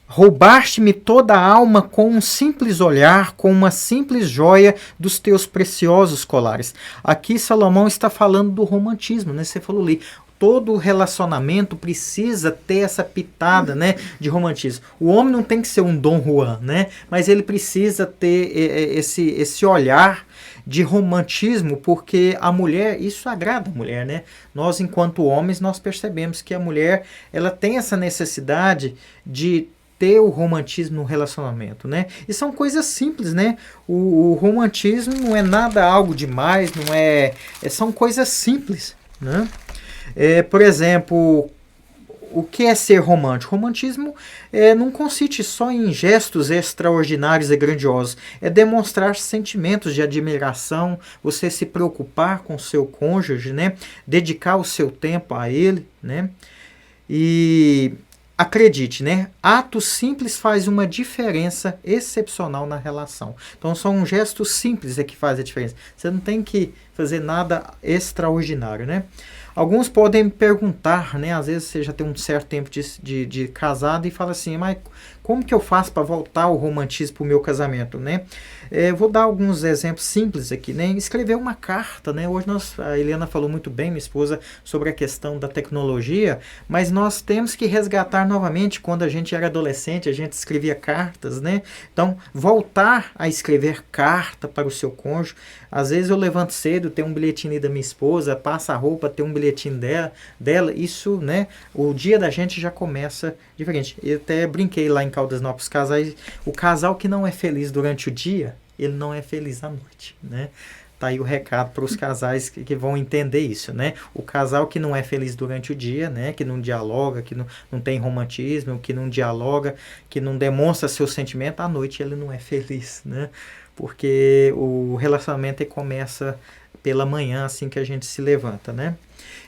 Roubaste-me toda a alma com um simples olhar, com uma simples joia dos teus preciosos colares. Aqui Salomão está falando do romantismo, né? Você falou ali. Todo relacionamento precisa ter essa pitada, né, de romantismo. O homem não tem que ser um Dom Juan, né, mas ele precisa ter esse olhar de romantismo, porque a mulher, isso agrada a mulher, né? Nós, enquanto homens, nós percebemos que a mulher, ela tem essa necessidade de ter o romantismo no relacionamento, né? E são coisas simples, né? O romantismo não é nada algo demais, não são coisas simples, né? Por exemplo, o que é ser romântico? Romantismo não consiste só em gestos extraordinários e grandiosos. É demonstrar sentimentos de admiração, você se preocupar com o seu cônjuge, né? Dedicar o seu tempo a ele, né? E acredite, né? Atos simples faz uma diferença excepcional na relação. Então são gestos simples que fazem a diferença. Você não tem que fazer nada extraordinário, né? Alguns podem me perguntar, né? Às vezes você já tem um certo tempo de casado e fala assim, mas como que eu faço para voltar o romantismo para o meu casamento, né? Vou dar alguns exemplos simples aqui, né? Escrever uma carta, né? Hoje a Eliana falou muito bem, minha esposa, sobre a questão da tecnologia, mas nós temos que resgatar novamente quando a gente era adolescente, a gente escrevia cartas, né? Então, voltar a escrever carta para o seu cônjuge. Às vezes eu levanto cedo, tem um bilhetinho da minha esposa, passa a roupa, tem um bilhetinho dela, isso, né? O dia da gente já começa diferente. Eu até brinquei lá em Caldas Novas Casais, o casal que não é feliz durante o dia, ele não é feliz à noite, né? Tá aí o recado para os casais que vão entender isso, né? O casal que não é feliz durante o dia, né? Que não dialoga, que não tem romantismo, que não dialoga, que não demonstra seu sentimento, à noite ele não é feliz, né? Porque o relacionamento começa pela manhã, assim que a gente se levanta, né?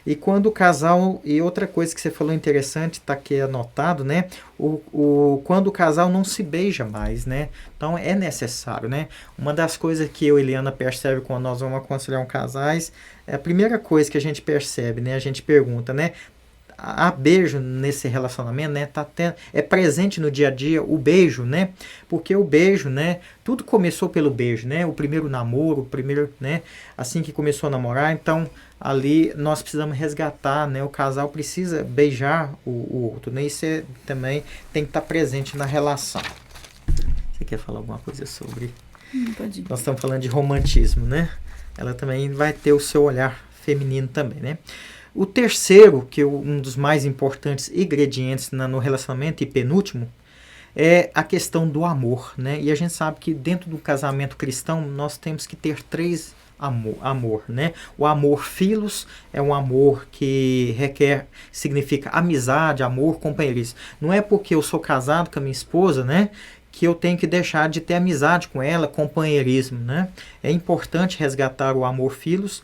E quando o casal, e outra coisa que você falou interessante, está aqui anotado, né? Quando o casal não se beija mais, né? Então é necessário, né? Uma das coisas que eu e Eliana percebe quando nós vamos aconselhar um casais, é a primeira coisa que a gente percebe, né? A gente pergunta, né? Há beijo nesse relacionamento, né? É presente no dia a dia o beijo, né? Porque o beijo, né? Tudo começou pelo beijo, né? O primeiro namoro, né? Assim que começou a namorar, então ali nós precisamos resgatar, né? O casal precisa beijar o outro, né? Isso também tem que estar presente na relação. Você quer falar alguma coisa sobre? Pode ir. Nós estamos falando de romantismo, né? Ela também vai ter o seu olhar feminino também, né? O terceiro, que é um dos mais importantes ingredientes no relacionamento e penúltimo, é a questão do amor, né? E a gente sabe que dentro do casamento cristão nós temos que ter três amor, né? O amor filos é um amor que significa amizade, amor, companheirismo. Não é porque eu sou casado com a minha esposa, né? Que eu tenho que deixar de ter amizade com ela, companheirismo, né? É importante resgatar o amor filos.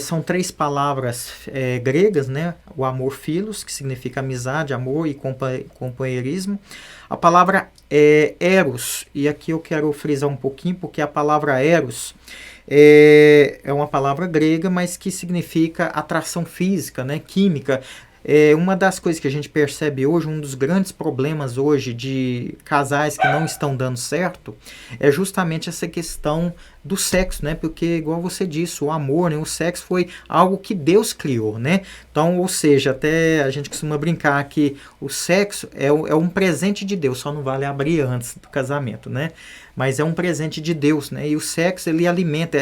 São três palavras gregas, né? O amor filos, que significa amizade, amor e companheirismo. A palavra eros, e aqui eu quero frisar um pouquinho, porque a palavra eros é uma palavra grega, mas que significa atração física, né? Química. Uma das coisas que a gente percebe hoje, um dos grandes problemas hoje de casais que não estão dando certo, é justamente essa questão do sexo, né? Porque, igual você disse, o amor, né? O sexo foi algo que Deus criou, né? Então, ou seja, até a gente costuma brincar que o sexo é um presente de Deus, só não vale abrir antes do casamento, né? Mas é um presente de Deus, né? E o sexo, ele alimenta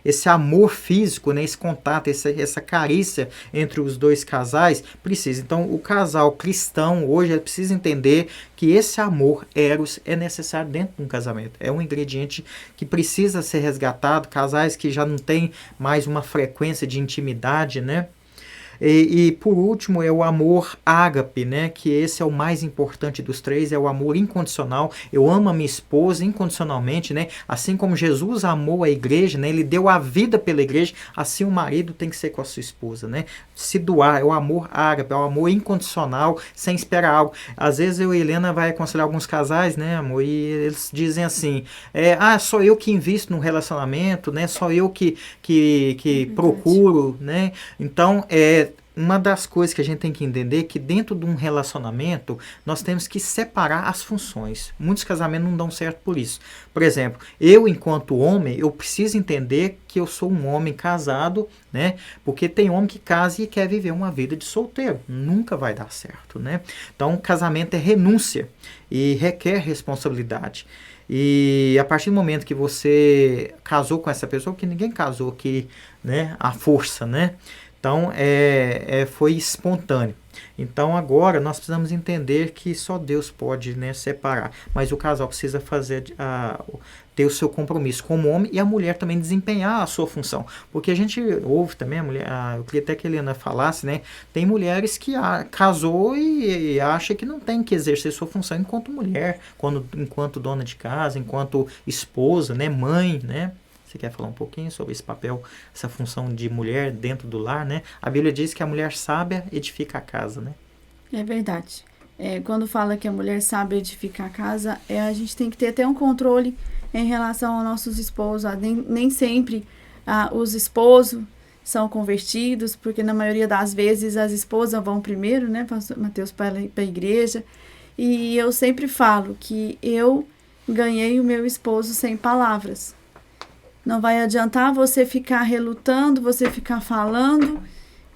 esse amor físico, né? Esse contato, essa carícia entre os dois casais, precisa. Então, o casal cristão, hoje, ele precisa entender que esse amor, eros, é necessário dentro de um casamento. É um ingrediente que precisa ser ser resgatado, casais que já não têm mais uma frequência de intimidade, né? E por último é o amor ágape, né? Que esse é o mais importante dos três, é o amor incondicional. Eu amo a minha esposa incondicionalmente, né? Assim como Jesus amou a igreja, né? Ele deu a vida pela igreja, assim o marido tem que ser com a sua esposa, né? Se doar, é o amor ágape, é o amor incondicional, sem esperar algo. Às vezes eu e a Helena vai aconselhar alguns casais, né, amor? E eles dizem assim, só eu que invisto no relacionamento, né? Só eu que procuro, né? Então, uma das coisas que a gente tem que entender é que dentro de um relacionamento nós temos que separar as funções. Muitos casamentos não dão certo por isso. Por exemplo, eu enquanto homem, eu preciso entender que eu sou um homem casado, né? Porque tem homem que casa e quer viver uma vida de solteiro. Nunca vai dar certo, né? Então, casamento é renúncia e requer responsabilidade. E a partir do momento que você casou com essa pessoa, que ninguém casou aqui, né, à força, né? Então, foi espontâneo. Então, agora, nós precisamos entender que só Deus pode, né, separar. Mas o casal precisa ter o seu compromisso como homem e a mulher também desempenhar a sua função. Porque a gente ouve também, eu queria até que a Helena falasse, né? Tem mulheres que casou e acha que não tem que exercer sua função enquanto mulher, enquanto dona de casa, enquanto esposa, né, mãe, né? Você quer falar um pouquinho sobre esse papel, essa função de mulher dentro do lar, né? A Bíblia diz que a mulher sábia edifica a casa, né? É verdade. Quando fala que a mulher sabe edificar a casa, a gente tem que ter até um controle em relação aos nossos esposos. Nem sempre os esposos são convertidos, porque na maioria das vezes as esposas vão primeiro, né, pastor Mateus, para a igreja. E eu sempre falo que eu ganhei o meu esposo sem palavras. Não vai adiantar você ficar relutando, você ficar falando,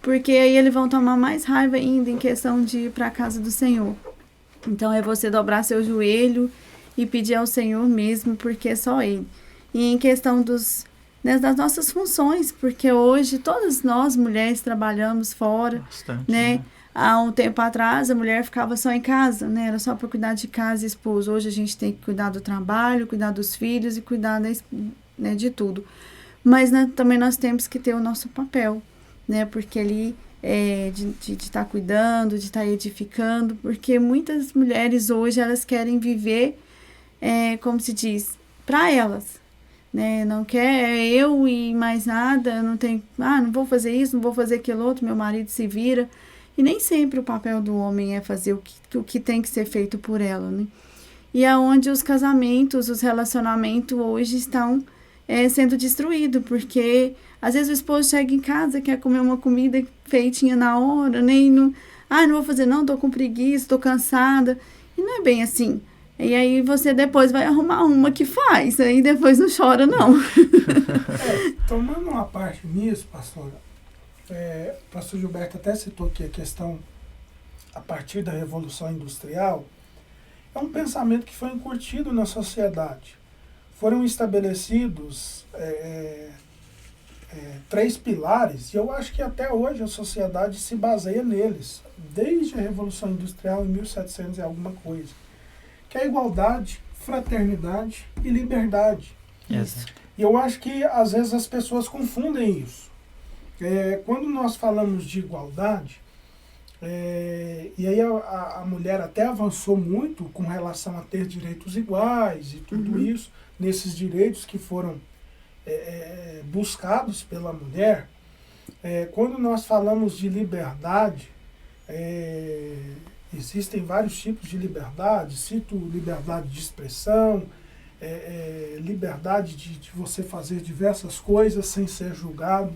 porque aí eles vão tomar mais raiva ainda em questão de ir para a casa do Senhor. Então, é você dobrar seu joelho e pedir ao Senhor mesmo, porque é só Ele. E em questão das nossas funções, porque hoje todas nós, mulheres, trabalhamos fora. Bastante, né? Há um tempo atrás, a mulher ficava só em casa, né? Era só para cuidar de casa e esposo. Hoje a gente tem que cuidar do trabalho, cuidar dos filhos e cuidar de tudo. Mas, né, também nós temos que ter o nosso papel, né? Porque ali de estar cuidando, de estar edificando, porque muitas mulheres hoje elas querem viver, como se diz, para elas, né? Não quer eu e mais nada, não vou fazer isso, não vou fazer aquilo outro, meu marido se vira. E nem sempre o papel do homem é fazer o que tem que ser feito por ela, né? E é onde os casamentos, os relacionamentos hoje estão sendo destruídos, porque às vezes o esposo chega em casa, quer comer uma comida feitinha na hora, né? E não vou fazer não, tô com preguiça, tô cansada. E não é bem assim. E aí você depois vai arrumar uma que faz, aí depois não chora não. Tomando uma parte nisso, pastora, o pastor Gilberto até citou aqui a questão a partir da Revolução Industrial, é um pensamento que foi incutido na sociedade. Foram estabelecidos 3 pilares, e eu acho que até hoje a sociedade se baseia neles, desde a Revolução Industrial em 1700 e alguma coisa, que é a igualdade, fraternidade e liberdade. Yes. E eu acho que às vezes as pessoas confundem isso. Quando nós falamos de igualdade, e aí a mulher até avançou muito com relação a ter direitos iguais e tudo isso, nesses direitos que foram buscados pela mulher. Quando nós falamos de liberdade, existem vários tipos de liberdade, cito liberdade de expressão, liberdade de você fazer diversas coisas sem ser julgado.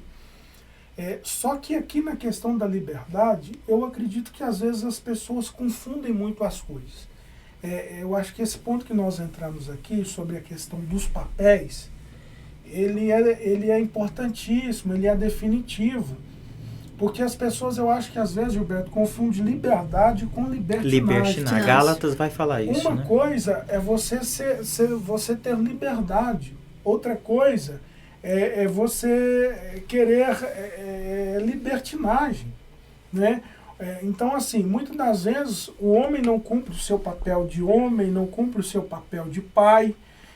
Só que aqui na questão da liberdade, eu acredito que às vezes as pessoas confundem muito as coisas. Eu acho que esse ponto que nós entramos aqui, sobre a questão dos papéis, ele é importantíssimo, ele é definitivo. Porque as pessoas, eu acho que às vezes, Gilberto, confundem liberdade com libertinagem. Gálatas vai falar isso, Uma coisa é você ter liberdade. Outra coisa é você querer libertinagem, né? Então, assim, muitas das vezes o homem não cumpre o seu papel de homem, não cumpre o seu papel de pai.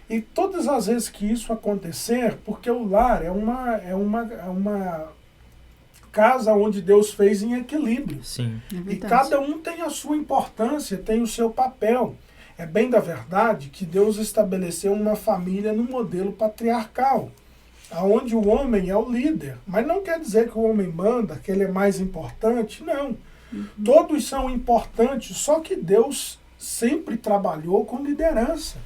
E todas as vezes que isso acontecer, porque o lar é uma casa onde Deus fez em equilíbrio. Sim. É E verdade. cada um tem a sua importância, tem o seu papel. É bem da verdade que Deus estabeleceu uma família no modelo patriarcal, onde o homem é o líder. Mas não quer dizer que o homem manda, que ele é mais importante, não. Todos são importantes, só que Deus sempre trabalhou com liderança.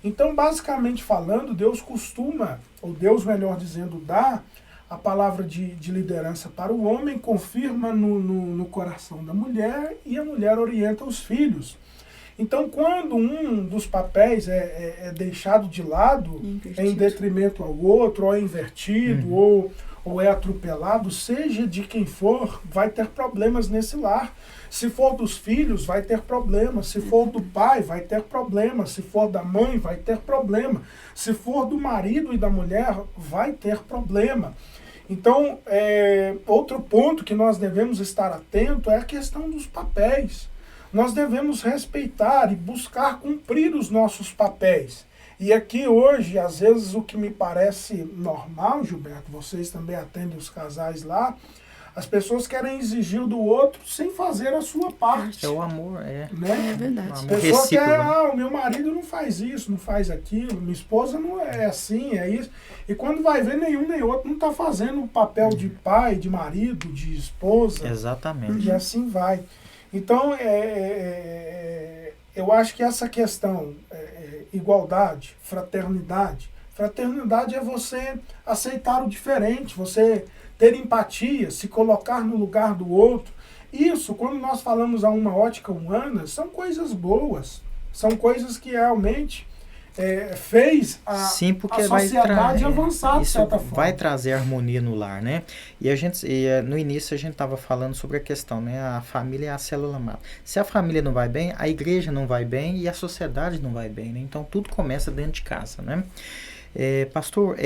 Então, basicamente falando, Deus costuma, ou Deus, melhor dizendo, dá a palavra de liderança para o homem, confirma no coração da mulher e a mulher orienta os filhos. Então, quando um dos papéis é deixado de lado, Invertido. em detrimento ao outro, ou é invertido, ou é atropelado, seja de quem for, vai ter problemas nesse lar. Se for dos filhos, vai ter problema. Se for do pai, vai ter problema. Se for da mãe, vai ter problema. Se for do marido e da mulher, vai ter problema. Então, outro ponto que nós devemos estar atento é a questão dos papéis. Nós devemos respeitar e buscar cumprir os nossos papéis. E aqui hoje, às vezes, o que me parece normal, Gilberto, vocês também atendem os casais lá, as pessoas querem exigir do outro sem fazer a sua parte. É o amor, Né? É verdade. O A amor pessoa quer, recíproco. o meu marido não faz isso, não faz aquilo, minha esposa não é assim, é isso. E quando vai ver, nenhum nem outro não está fazendo o papel de pai, de marido, de esposa. Exatamente. E assim vai. Então, eu acho que essa questão, igualdade, fraternidade. Fraternidade é você aceitar o diferente, você ter empatia, se colocar no lugar do outro. Isso, quando nós falamos a uma ótica humana, são coisas boas. São coisas que realmente fez Sim, porque a sociedade avançar, de isso certa forma. vai trazer harmonia no lar, né? No início a gente estava falando sobre a questão, né? A família é a célula mãe. Se a família não vai bem, a igreja não vai bem e a sociedade não vai bem, né? Então tudo começa dentro de casa, né? Pastor,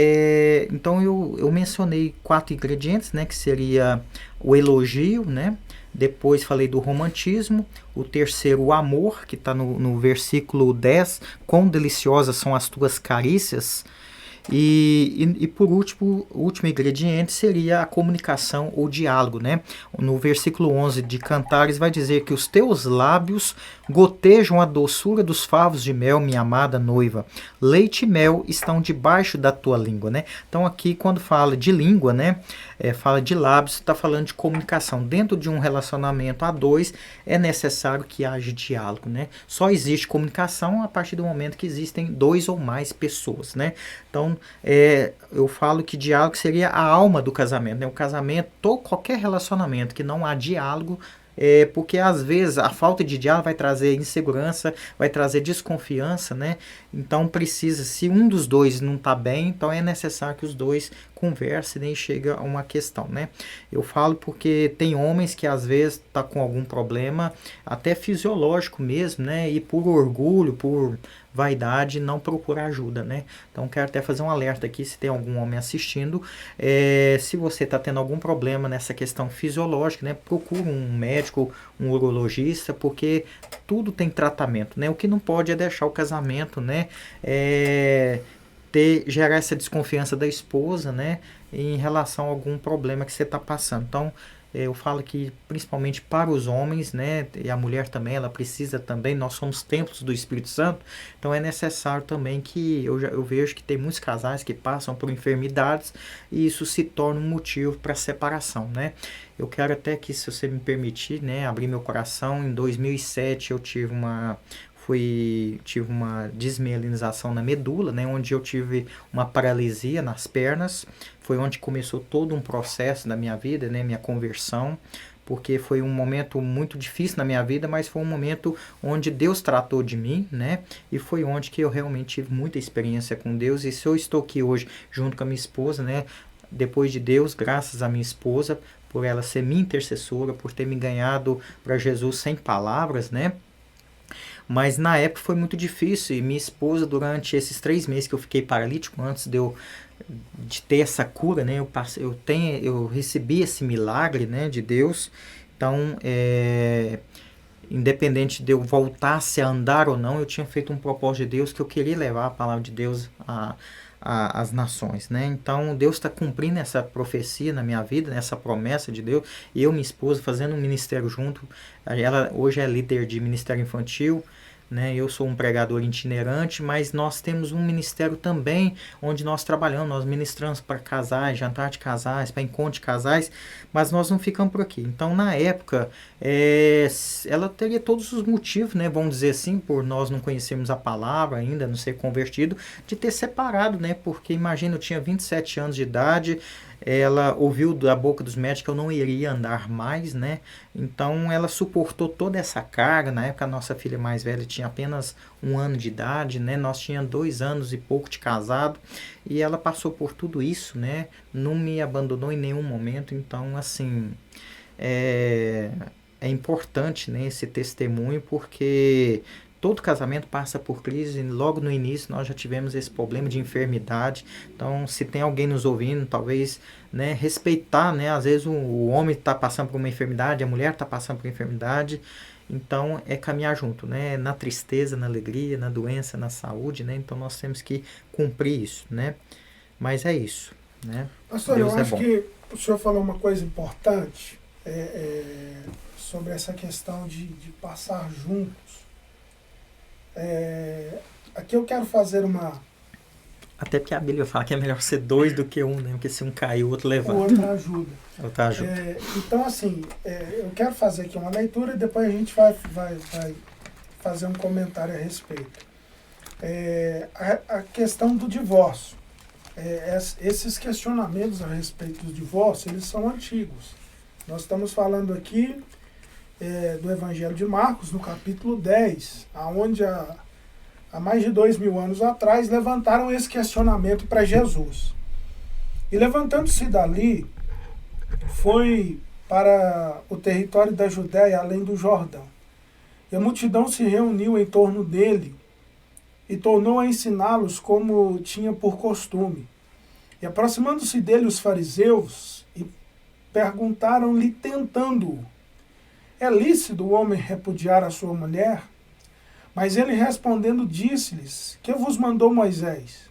então eu mencionei 4 ingredientes, né? Que seria o elogio, né? Depois falei do romantismo. O terceiro, o amor, que está no versículo 10. Quão deliciosas são as tuas carícias. E por último, o último ingrediente seria a comunicação ou diálogo, né? No versículo 11 de Cantares vai dizer que os teus lábios gotejam a doçura dos favos de mel, minha amada noiva. Leite e mel estão debaixo da tua língua, né? Então aqui quando fala de língua, né? Fala de lábios, está falando de comunicação. Dentro de um relacionamento a dois é necessário que haja diálogo, né? Só existe comunicação a partir do momento que existem 2 ou mais pessoas, né? Então, eu falo que diálogo seria a alma do casamento, né? O casamento, qualquer relacionamento que não há diálogo, porque às vezes a falta de diálogo vai trazer insegurança, vai trazer desconfiança, né? Então precisa, se um dos dois não está bem, então é necessário que os dois conversem, né? E chegue a uma questão, né? Eu falo porque tem homens que às vezes tá com algum problema, até fisiológico mesmo, né? E por orgulho, por vaidade, não procura ajuda, né? Então quero até fazer um alerta aqui, se tem algum homem assistindo, se você está tendo algum problema nessa questão fisiológica, né? Procura um médico, um urologista, porque tudo tem tratamento, né? O que não pode é deixar o casamento, né? Gerar essa desconfiança da esposa, né? Em relação a algum problema que você está passando. Então, eu falo que principalmente para os homens, né, e a mulher também, ela precisa também, nós somos templos do Espírito Santo, então é necessário também que, eu vejo que tem muitos casais que passam por enfermidades e isso se torna um motivo para separação, né. Eu quero até que, se você me permitir, né, abrir meu coração. Em 2007 eu tive uma desmielinização na medula, né, onde eu tive uma paralisia nas pernas. Foi onde começou todo um processo da minha vida, né, minha conversão, porque foi um momento muito difícil na minha vida, mas foi um momento onde Deus tratou de mim, né, e foi onde que eu realmente tive muita experiência com Deus. E se eu estou aqui hoje junto com a minha esposa, né, depois de Deus, graças à minha esposa, por ela ser minha intercessora, por ter me ganhado para Jesus sem palavras, né. Mas na época foi muito difícil, e minha esposa, durante esses 3 meses que eu fiquei paralítico, antes de ter essa cura, né, eu recebi esse milagre, né, de Deus. Então, independente de eu voltasse a andar ou não, eu tinha feito um propósito de Deus que eu queria levar a palavra de Deus às nações, né? Então Deus está cumprindo essa profecia na minha vida, essa promessa de Deus. E eu e minha esposa fazendo um ministério junto. Ela hoje é líder de ministério infantil, né? Eu sou um pregador itinerante, mas nós temos um ministério também onde nós trabalhamos, nós ministramos para casais, jantar de casais, para encontro de casais, mas nós não ficamos por aqui. Então, na época, ela teria todos os motivos, né, vamos dizer assim, por nós não conhecermos a palavra ainda, não ser convertido, de ter separado, né? Porque imagina, eu tinha 27 anos de idade, ela ouviu da boca dos médicos que eu não iria andar mais, né? Então ela suportou toda essa carga. Na época a nossa filha mais velha tinha apenas 1 ano de idade, né? Nós tínhamos 2 anos e pouco de casado e ela passou por tudo isso, né? Não me abandonou em nenhum momento. Então, assim, é importante, né, esse testemunho, porque todo casamento passa por crise. Logo no início nós já tivemos esse problema de enfermidade. Então, se tem alguém nos ouvindo, talvez, né, respeitar, né? Às vezes o homem está passando por uma enfermidade, a mulher está passando por uma enfermidade. Então, é caminhar junto, né? Na tristeza, na alegria, na doença, na saúde, né? Então, nós temos que cumprir isso, né? Mas é isso, né? Pastor, Deus eu acho bom. que o senhor falou uma coisa importante sobre essa questão de passar juntos. Aqui eu quero fazer uma... Até porque a Bíblia fala que é melhor ser 2 do que 1, né? Porque se um cair, o outro levanta. O outro ajuda. O outro ajuda. Então, assim, eu quero fazer aqui uma leitura e depois a gente vai fazer um comentário a respeito. A questão do divórcio. Esses questionamentos a respeito do divórcio, eles são antigos. Nós estamos falando aqui do Evangelho de Marcos, no capítulo 10, onde há mais de 2000 anos atrás levantaram esse questionamento para Jesus. E levantando-se dali, foi para o território da Judéia, além do Jordão. E a multidão se reuniu em torno dele e tornou a ensiná-los como tinha por costume. E aproximando-se dele os fariseus, e perguntaram-lhe, tentando-o: é lícito o homem repudiar a sua mulher? Mas ele respondendo disse-lhes: que vos mandou Moisés?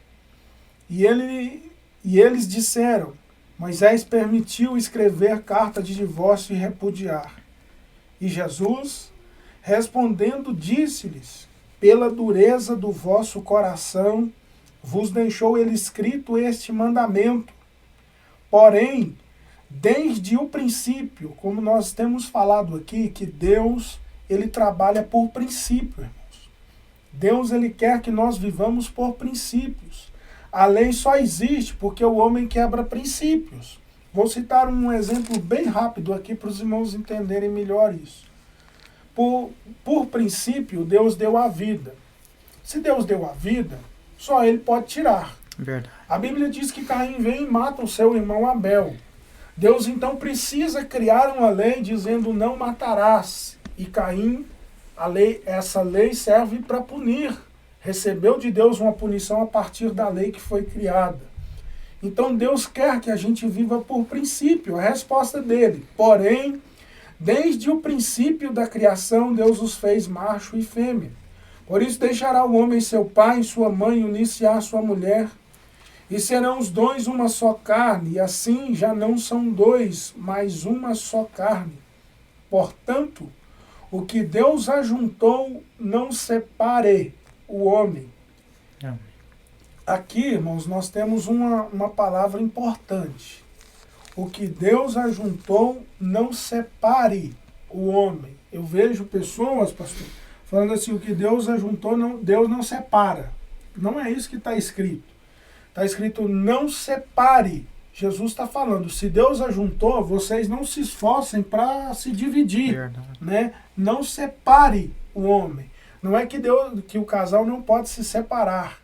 E eles disseram: Moisés permitiu escrever carta de divórcio e repudiar. E Jesus, respondendo, disse-lhes: pela dureza do vosso coração vos deixou ele escrito este mandamento. Porém, desde o princípio, como nós temos falado aqui, que Deus, ele trabalha por princípio, irmãos. Deus, ele quer que nós vivamos por princípios. A lei só existe porque o homem quebra princípios. Vou citar um exemplo bem rápido aqui para os irmãos entenderem melhor isso. Por princípio, Deus deu a vida. Se Deus deu a vida, só ele pode tirar. Verdade. A Bíblia diz que Caim vem e mata o seu irmão Abel. Deus então precisa criar uma lei dizendo não matarás. E Caim, essa lei serve para punir. Recebeu de Deus uma punição a partir da lei que foi criada. Então Deus quer que a gente viva por princípio, a resposta dele. Porém, desde o princípio da criação, Deus os fez macho e fêmea. Por isso deixará o homem seu pai e sua mãe, unir-se à sua mulher, e serão os dois uma só carne, e assim já não são dois, mas uma só carne. Portanto, o que Deus ajuntou, não separe o homem. Amém. Aqui, irmãos, nós temos uma palavra importante. O que Deus ajuntou, não separe o homem. Eu vejo pessoas, pastor, falando assim, o que Deus ajuntou, Deus não separa. Não é isso que está escrito. Está escrito, não separe. Jesus está falando, se Deus ajuntou, vocês não se esforcem para se dividir. Né? Não separe o homem. Não é que o casal não pode se separar.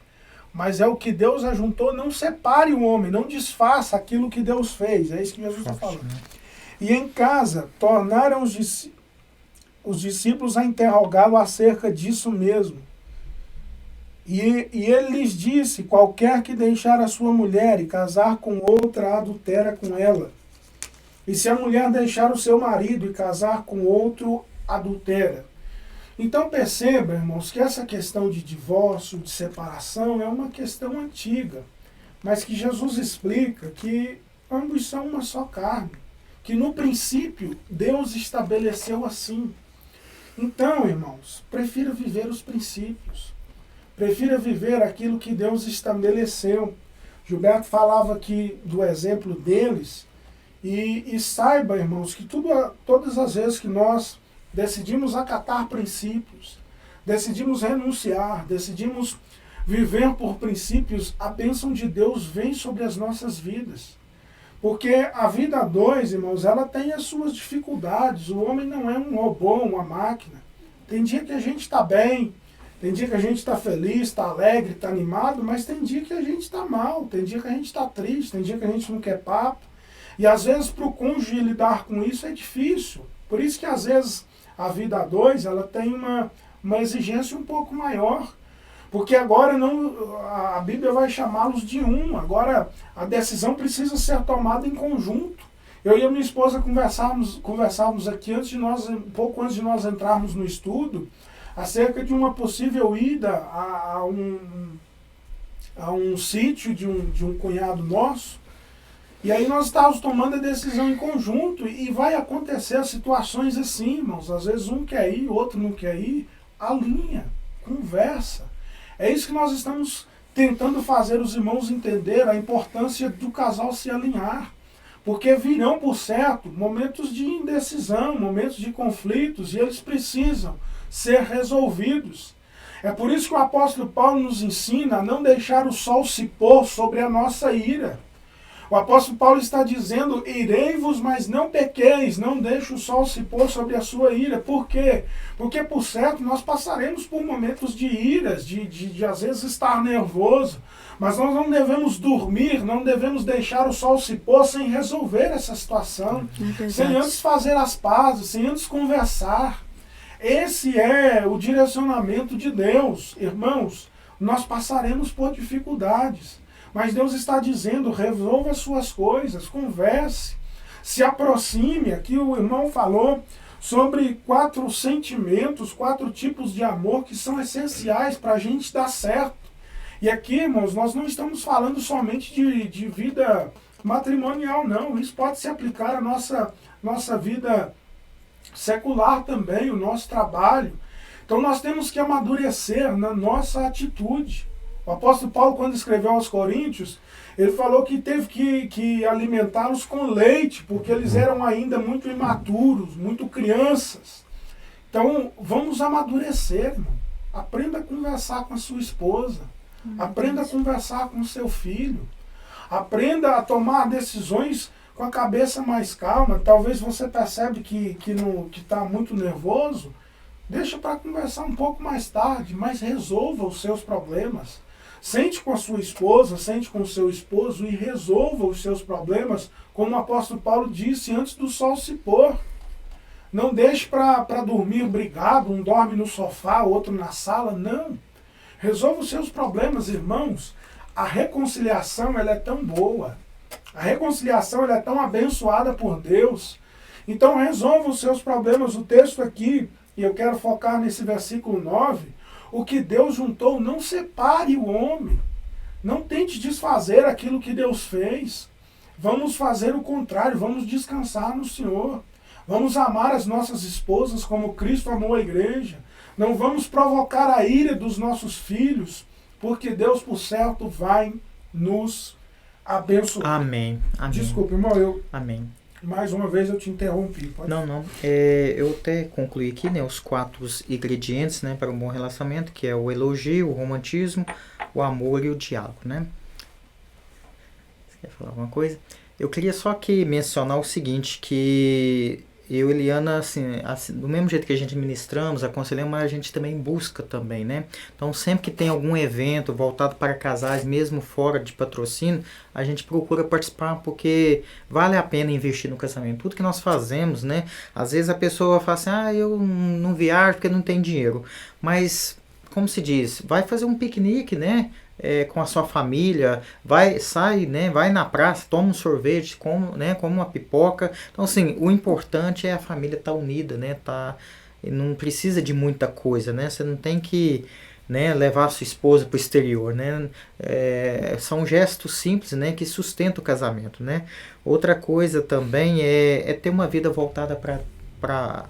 Mas é o que Deus ajuntou, não separe o homem, não desfaça aquilo que Deus fez. É isso que Jesus está falando. E em casa, tornaram os discípulos a interrogá-lo acerca disso mesmo. E ele lhes disse, qualquer que deixar a sua mulher e casar com outra, adultera com ela. E se a mulher deixar o seu marido e casar com outro, adultera. Então perceba, irmãos, que essa questão de divórcio, de separação, é uma questão antiga, mas que Jesus explica que ambos são uma só carne, que no princípio Deus estabeleceu assim. Então, irmãos, prefira viver os princípios, prefira viver aquilo que Deus estabeleceu. Gilberto falava aqui do exemplo deles, e saiba, irmãos, que todas as vezes que nós decidimos acatar princípios, decidimos renunciar, decidimos viver por princípios, a bênção de Deus vem sobre as nossas vidas. Porque a vida a dois, irmãos, ela tem as suas dificuldades. O homem não é um robô, uma máquina. Tem dia que a gente está bem, tem dia que a gente está feliz, está alegre, está animado, mas tem dia que a gente está mal, tem dia que a gente está triste, tem dia que a gente não quer papo. E às vezes para o cônjuge lidar com isso é difícil. Por isso que às vezes a vida a dois, ela tem uma exigência um pouco maior. Porque agora a Bíblia vai chamá-los de um. Agora a decisão precisa ser tomada em conjunto. Eu e a minha esposa conversávamos aqui um pouco antes de nós entrarmos no estudo, acerca de uma possível ida a um sítio de um cunhado nosso. E aí nós estávamos tomando a decisão em conjunto e vai acontecer situações assim, irmãos. Às vezes um quer ir, outro não quer ir. Alinha, conversa. É isso que nós estamos tentando fazer os irmãos entender, a importância do casal se alinhar. Porque virão, por certo, momentos de indecisão, momentos de conflitos, e eles precisam ser resolvidos. É por isso que o apóstolo Paulo nos ensina a não deixar o sol se pôr sobre a nossa ira. O apóstolo Paulo está dizendo, irei-vos, mas não pequeis, não deixe o sol se pôr sobre a sua ira. Por quê? Porque, por certo, nós passaremos por momentos de iras, de às vezes estar nervoso, mas nós não devemos dormir, não devemos deixar o sol se pôr sem resolver essa situação, sem antes fazer as pazes, sem antes conversar. Esse é o direcionamento de Deus. Irmãos, nós passaremos por dificuldades. Mas Deus está dizendo, resolva as suas coisas, converse, se aproxime. Aqui o irmão falou sobre 4 sentimentos, 4 tipos de amor que são essenciais para a gente dar certo. E aqui, irmãos, nós não estamos falando somente de vida matrimonial, não. Isso pode se aplicar à nossa vida secular também, o nosso trabalho. Então nós temos que amadurecer na nossa atitude. O apóstolo Paulo, quando escreveu aos Coríntios, ele falou que teve que alimentá-los com leite, porque eles eram ainda muito imaturos, muito crianças. Então, vamos amadurecer, irmão. Aprenda a conversar com a sua esposa. Aprenda a conversar com o seu filho. Aprenda a tomar decisões com a cabeça mais calma. Talvez você percebe que está muito nervoso. Deixa para conversar um pouco mais tarde, mas resolva os seus problemas. Sente com a sua esposa, sente com o seu esposo e resolva os seus problemas, como o apóstolo Paulo disse, antes do sol se pôr. Não deixe para dormir brigado, um dorme no sofá, outro na sala, não. Resolva os seus problemas, irmãos. A reconciliação, ela é tão boa. A reconciliação, ela é tão abençoada por Deus. Então resolva os seus problemas. O texto aqui, e eu quero focar nesse versículo 9, o que Deus juntou, não separe o homem. Não tente desfazer aquilo que Deus fez. Vamos fazer o contrário, vamos descansar no Senhor. Vamos amar as nossas esposas como Cristo amou a igreja. Não vamos provocar a ira dos nossos filhos, porque Deus, por certo, vai nos abençoar. Amém. Amém. Desculpe, irmão, Amém. Mais uma vez eu te interrompi. Pode... Não. Eu até concluí aqui, né, os 4 ingredientes, né, para um bom relacionamento, que é o elogio, o romantismo, o amor e o diálogo, né? Você quer falar alguma coisa? Eu queria só aqui mencionar o seguinte, que eu e Eliana, assim, do mesmo jeito que a gente ministramos, aconselhamos, mas a gente também busca também, né? Então, sempre que tem algum evento voltado para casais, mesmo fora de patrocínio, a gente procura participar, porque vale a pena investir no casamento. Tudo que nós fazemos, né? Às vezes a pessoa fala assim, eu não viajo porque não tem dinheiro. Mas, como se diz, vai fazer um piquenique, né? Com a sua família, sai, né, vai na praça, toma um sorvete, come uma pipoca. Então, assim, o importante é a família estar unida, né, tá não precisa de muita coisa, né? Você não tem que, né, levar a sua esposa para o exterior, né? São gestos simples, né, que sustentam o casamento, né? Outra coisa também é ter uma vida voltada para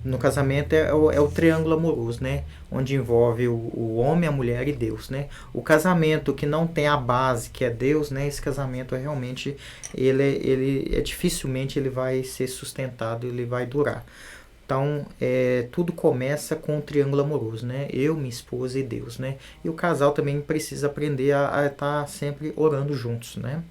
no casamento é o triângulo amoroso, né? Onde envolve o homem, a mulher e Deus, né? O casamento que não tem a base, que é Deus, né? Esse casamento realmente, dificilmente ele vai ser sustentado, ele vai durar. Então, tudo começa com o triângulo amoroso, né? Eu, minha esposa e Deus, né? E o casal também precisa aprender a estar sempre orando juntos, né?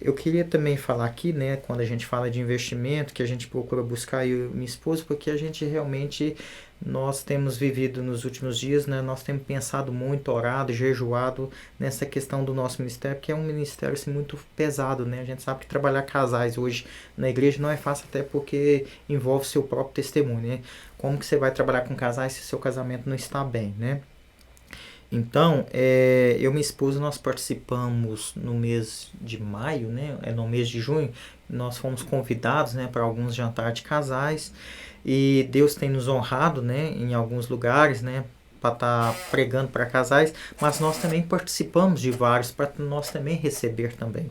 Eu queria também falar aqui, né, quando a gente fala de investimento, que a gente procura buscar, eu e minha esposa, porque a gente realmente, nós temos vivido nos últimos dias, né, nós temos pensado muito, orado, jejuado nessa questão do nosso ministério, que é um ministério assim, muito pesado, né? A gente sabe que trabalhar casais hoje na igreja não é fácil, até porque envolve seu próprio testemunho, né? Como que você vai trabalhar com casais se seu casamento não está bem, né? Então, eu e minha esposa, nós participamos no mês de maio, né? No mês de junho, nós fomos convidados, né, para alguns jantares de casais, e Deus tem nos honrado, né, em alguns lugares, né, para estar pregando para casais, mas nós também participamos de vários, para nós também receber também.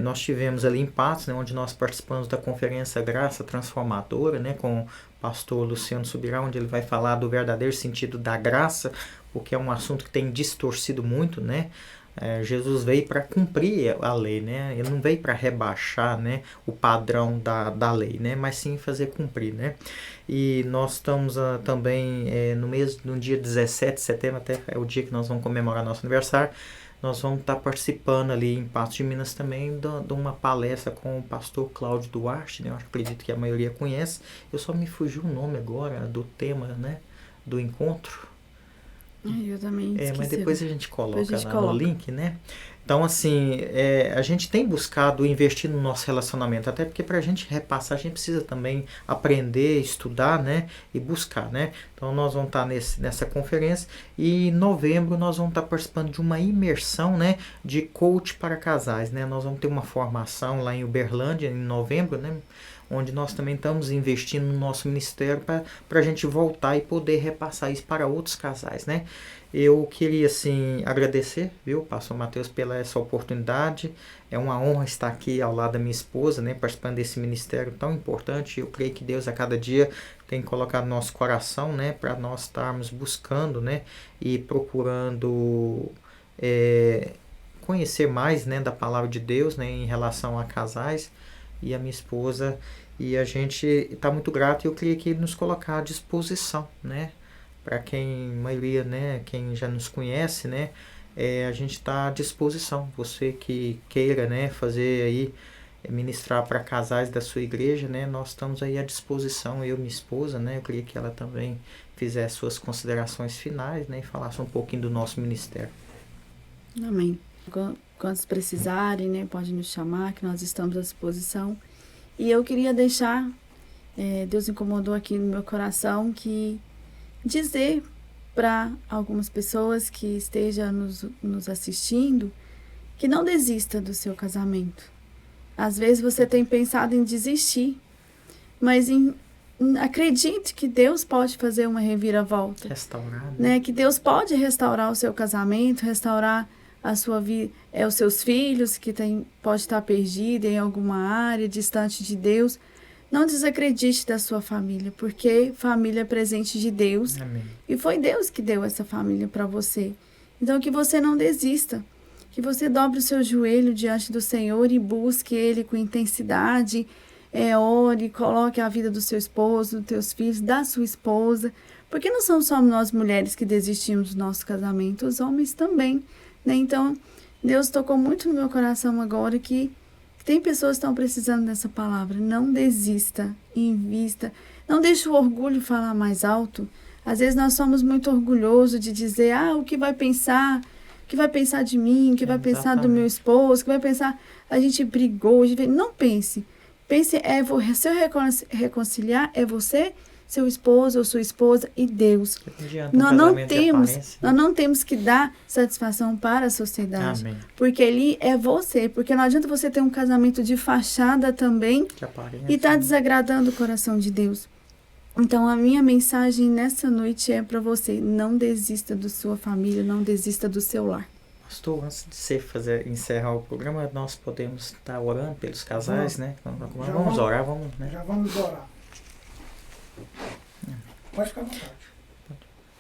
Nós tivemos ali em Patos, né, onde nós participamos da conferência Graça Transformadora, né, com o pastor Luciano Subirá, onde ele vai falar do verdadeiro sentido da graça, porque é um assunto que tem distorcido muito, né? Jesus veio para cumprir a lei, né? Ele não veio para rebaixar, né, o padrão da lei, né? Mas sim fazer cumprir, né? E nós estamos também no dia 17 de setembro, até é o dia que nós vamos comemorar nosso aniversário, nós vamos estar participando ali em Patos de Minas também de uma palestra com o pastor Cláudio Duarte, né? Eu acredito que a maioria conhece. Eu só me fugiu o nome agora do tema, né, do encontro. Eu também esqueci. Mas depois a gente coloca no link, né? Então, assim, a gente tem buscado investir no nosso relacionamento, até porque para a gente repassar, a gente precisa também aprender, estudar, né? E buscar, né? Então, nós vamos estar nessa conferência e em novembro nós vamos estar participando de uma imersão, né, de coach para casais, né? Nós vamos ter uma formação lá em Uberlândia, em novembro, né? Onde nós também estamos investindo no nosso ministério para a gente voltar e poder repassar isso para outros casais, né? Eu queria, assim, agradecer, viu, pastor Matheus, pela essa oportunidade. É uma honra estar aqui ao lado da minha esposa, né, participando desse ministério tão importante. Eu creio que Deus a cada dia tem colocado no nosso coração, né, para nós estarmos buscando, né, e procurando conhecer mais, né, da palavra de Deus, né, em relação a casais. E a minha esposa, e a gente está muito grato, e eu queria que nos colocar à disposição, né, para quem, maioria, né, quem já nos conhece, né, a gente está à disposição, você que queira, né, fazer aí, ministrar para casais da sua igreja, né, nós estamos aí à disposição, eu e minha esposa, né, eu queria que ela também fizesse suas considerações finais, né, e falasse um pouquinho do nosso ministério. Amém. Quando precisarem, né, pode nos chamar, que nós estamos à disposição. E eu queria deixar, Deus incomodou aqui no meu coração, que dizer para algumas pessoas que estejam nos assistindo, que não desista do seu casamento. Às vezes você tem pensado em desistir, mas acredite que Deus pode fazer uma reviravolta. Restaurar, né? Que Deus pode restaurar o seu casamento, restaurar a sua vida, os seus filhos, que pode estar perdido em alguma área, distante de Deus. Não desacredite da sua família, porque família é presente de Deus. Amém. E foi Deus que deu essa família para você. Então, que você não desista, que você dobre o seu joelho diante do Senhor e busque Ele com intensidade, ore, coloque a vida do seu esposo, dos teus filhos, da sua esposa, porque não somos só nós mulheres que desistimos do nosso casamento, os homens também, né? Então, Deus tocou muito no meu coração agora que tem pessoas que estão precisando dessa palavra. Não desista, invista. Não deixe o orgulho falar mais alto. Às vezes nós somos muito orgulhosos de dizer, o que vai pensar? O que vai pensar de mim? O que vai pensar do meu esposo? O que vai pensar? A gente brigou. Não pense. Pense, se eu reconciliar, é você, seu esposo ou sua esposa e Deus. Nós não temos que dar satisfação para a sociedade. Amém. Porque ali é você. Porque não adianta você ter um casamento de fachada também e estar desagradando o coração de Deus. Então, a minha mensagem nessa noite é para você: não desista da sua família, não desista do seu lar. Pastor, antes de você encerrar o programa, nós podemos estar orando pelos casais, né? Vamos orar, vamos, né? Já vamos orar. Pode ficar à vontade.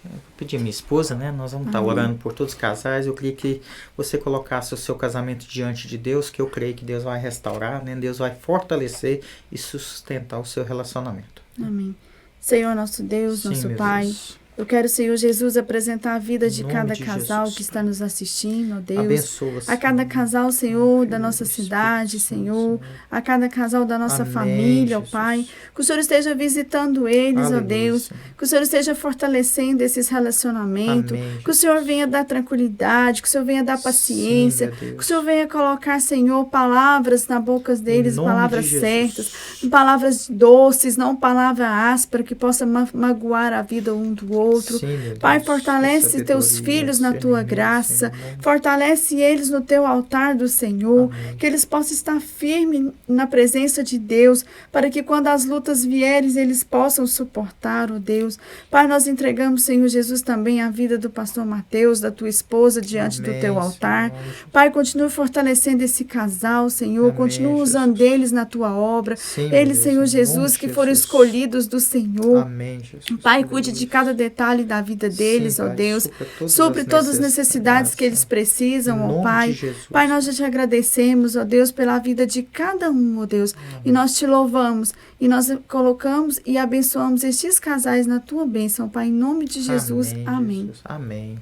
Eu vou pedir a minha esposa, né? Nós vamos estar orando por todos os casais. Eu queria que você colocasse o seu casamento diante de Deus, que eu creio que Deus vai restaurar, né? Deus vai fortalecer e sustentar o seu relacionamento. Amém. Senhor, nosso Deus, Sim, nosso meu Pai, Deus. eu quero, Senhor Jesus, apresentar a vida de Em cada nome de casal Jesus. que está nos assistindo, ó Deus. Abençoa, A cada Senhor. casal, Senhor, Filho, da nossa Espírito cidade, Santo, Senhor. A cada casal da nossa Amém, família, ó Jesus. Pai. Que o Senhor esteja visitando eles, ó Aleluia, Deus. Senhor. Que o Senhor esteja fortalecendo esses relacionamentos. Amém, Que o Senhor venha dar tranquilidade, que o Senhor venha dar paciência. Sim, meu Deus. Que o Senhor venha colocar, Senhor, palavras na boca deles, Em nome palavras de Jesus. certas, palavras doces, não palavra áspera, que possa magoar a vida um do outro. Sim, meu Pai, Deus. fortalece teus Sabedoria, filhos na tua discernimento, graça. Senhor. Fortalece eles no teu altar do Senhor. Amém. Que eles possam estar firmes na presença de Deus, para que quando as lutas vierem, eles possam suportar, ó Deus. Pai, nós entregamos, Senhor Jesus, também a vida do pastor Mateus, da tua esposa, diante do Amém, teu altar. Senhor. Pai, continue fortalecendo esse casal, Senhor. Amém, Continue usando Jesus. eles na tua obra. Sim, meu Eles, Deus, Senhor em nome Jesus, de que foram Jesus. escolhidos do Senhor. Amém, Jesus. Pai, cuide de cada detalhe da vida deles, Sim, ó Pai, Deus. supra Supre todas as necessidades que eles Em precisam, ó nome Pai. de Jesus. Pai, nós já te agradecemos, ó Deus, pela vida de cada um, ó Deus. E nós te louvamos. E nós colocamos e abençoamos estes casais na tua bênção, Pai, em nome de Jesus. Amém. Jesus. Amém.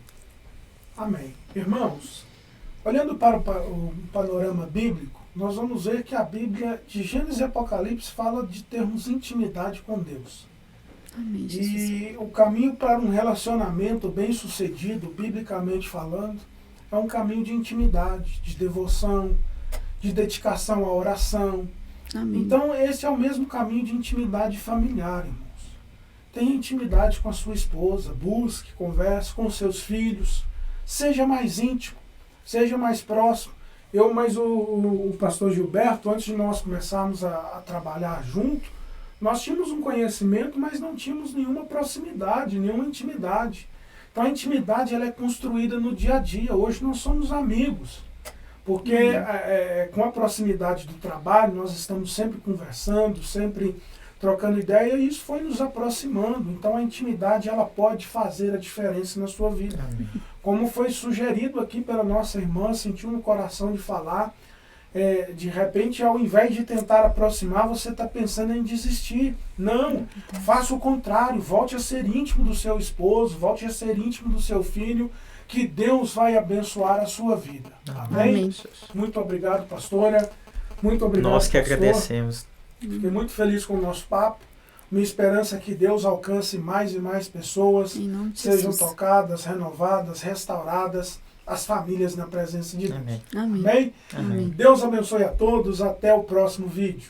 Amém. Irmãos, olhando para o panorama bíblico, nós vamos ver que a Bíblia, de Gênesis e Apocalipse, fala de termos intimidade com Deus. Amém, Jesus. E o caminho para um relacionamento bem-sucedido, biblicamente falando, é um caminho de intimidade, de devoção, de dedicação à oração. Amém. Então, esse é o mesmo caminho de intimidade familiar, irmãos. Tenha intimidade com a sua esposa, busque, converse com seus filhos, seja mais íntimo, seja mais próximo. Mas o pastor Gilberto, antes de nós começarmos a trabalhar junto, nós tínhamos um conhecimento, mas não tínhamos nenhuma proximidade, nenhuma intimidade. Então a intimidade ela é construída no dia a dia. Hoje nós somos amigos, porque com a proximidade do trabalho nós estamos sempre conversando, sempre trocando ideia, e isso foi nos aproximando. Então a intimidade ela pode fazer a diferença na sua vida. Amém. Como foi sugerido aqui pela nossa irmã, sentiu no coração de falar, de repente, ao invés de tentar aproximar, você está pensando em desistir. Não, faça o contrário, volte a ser íntimo do seu esposo, volte a ser íntimo do seu filho, que Deus vai abençoar a sua vida. Amém? Amém. Muito obrigado, pastora. Muito obrigado, Nós que pastor. agradecemos. Fiquei muito feliz com o nosso papo. Minha esperança é que Deus alcance mais e mais pessoas, Em nome de sejam Jesus. tocadas, renovadas, restauradas, as famílias na presença de Deus. Amém. Amém. Amém? Amém. Deus abençoe a todos. Até o próximo vídeo.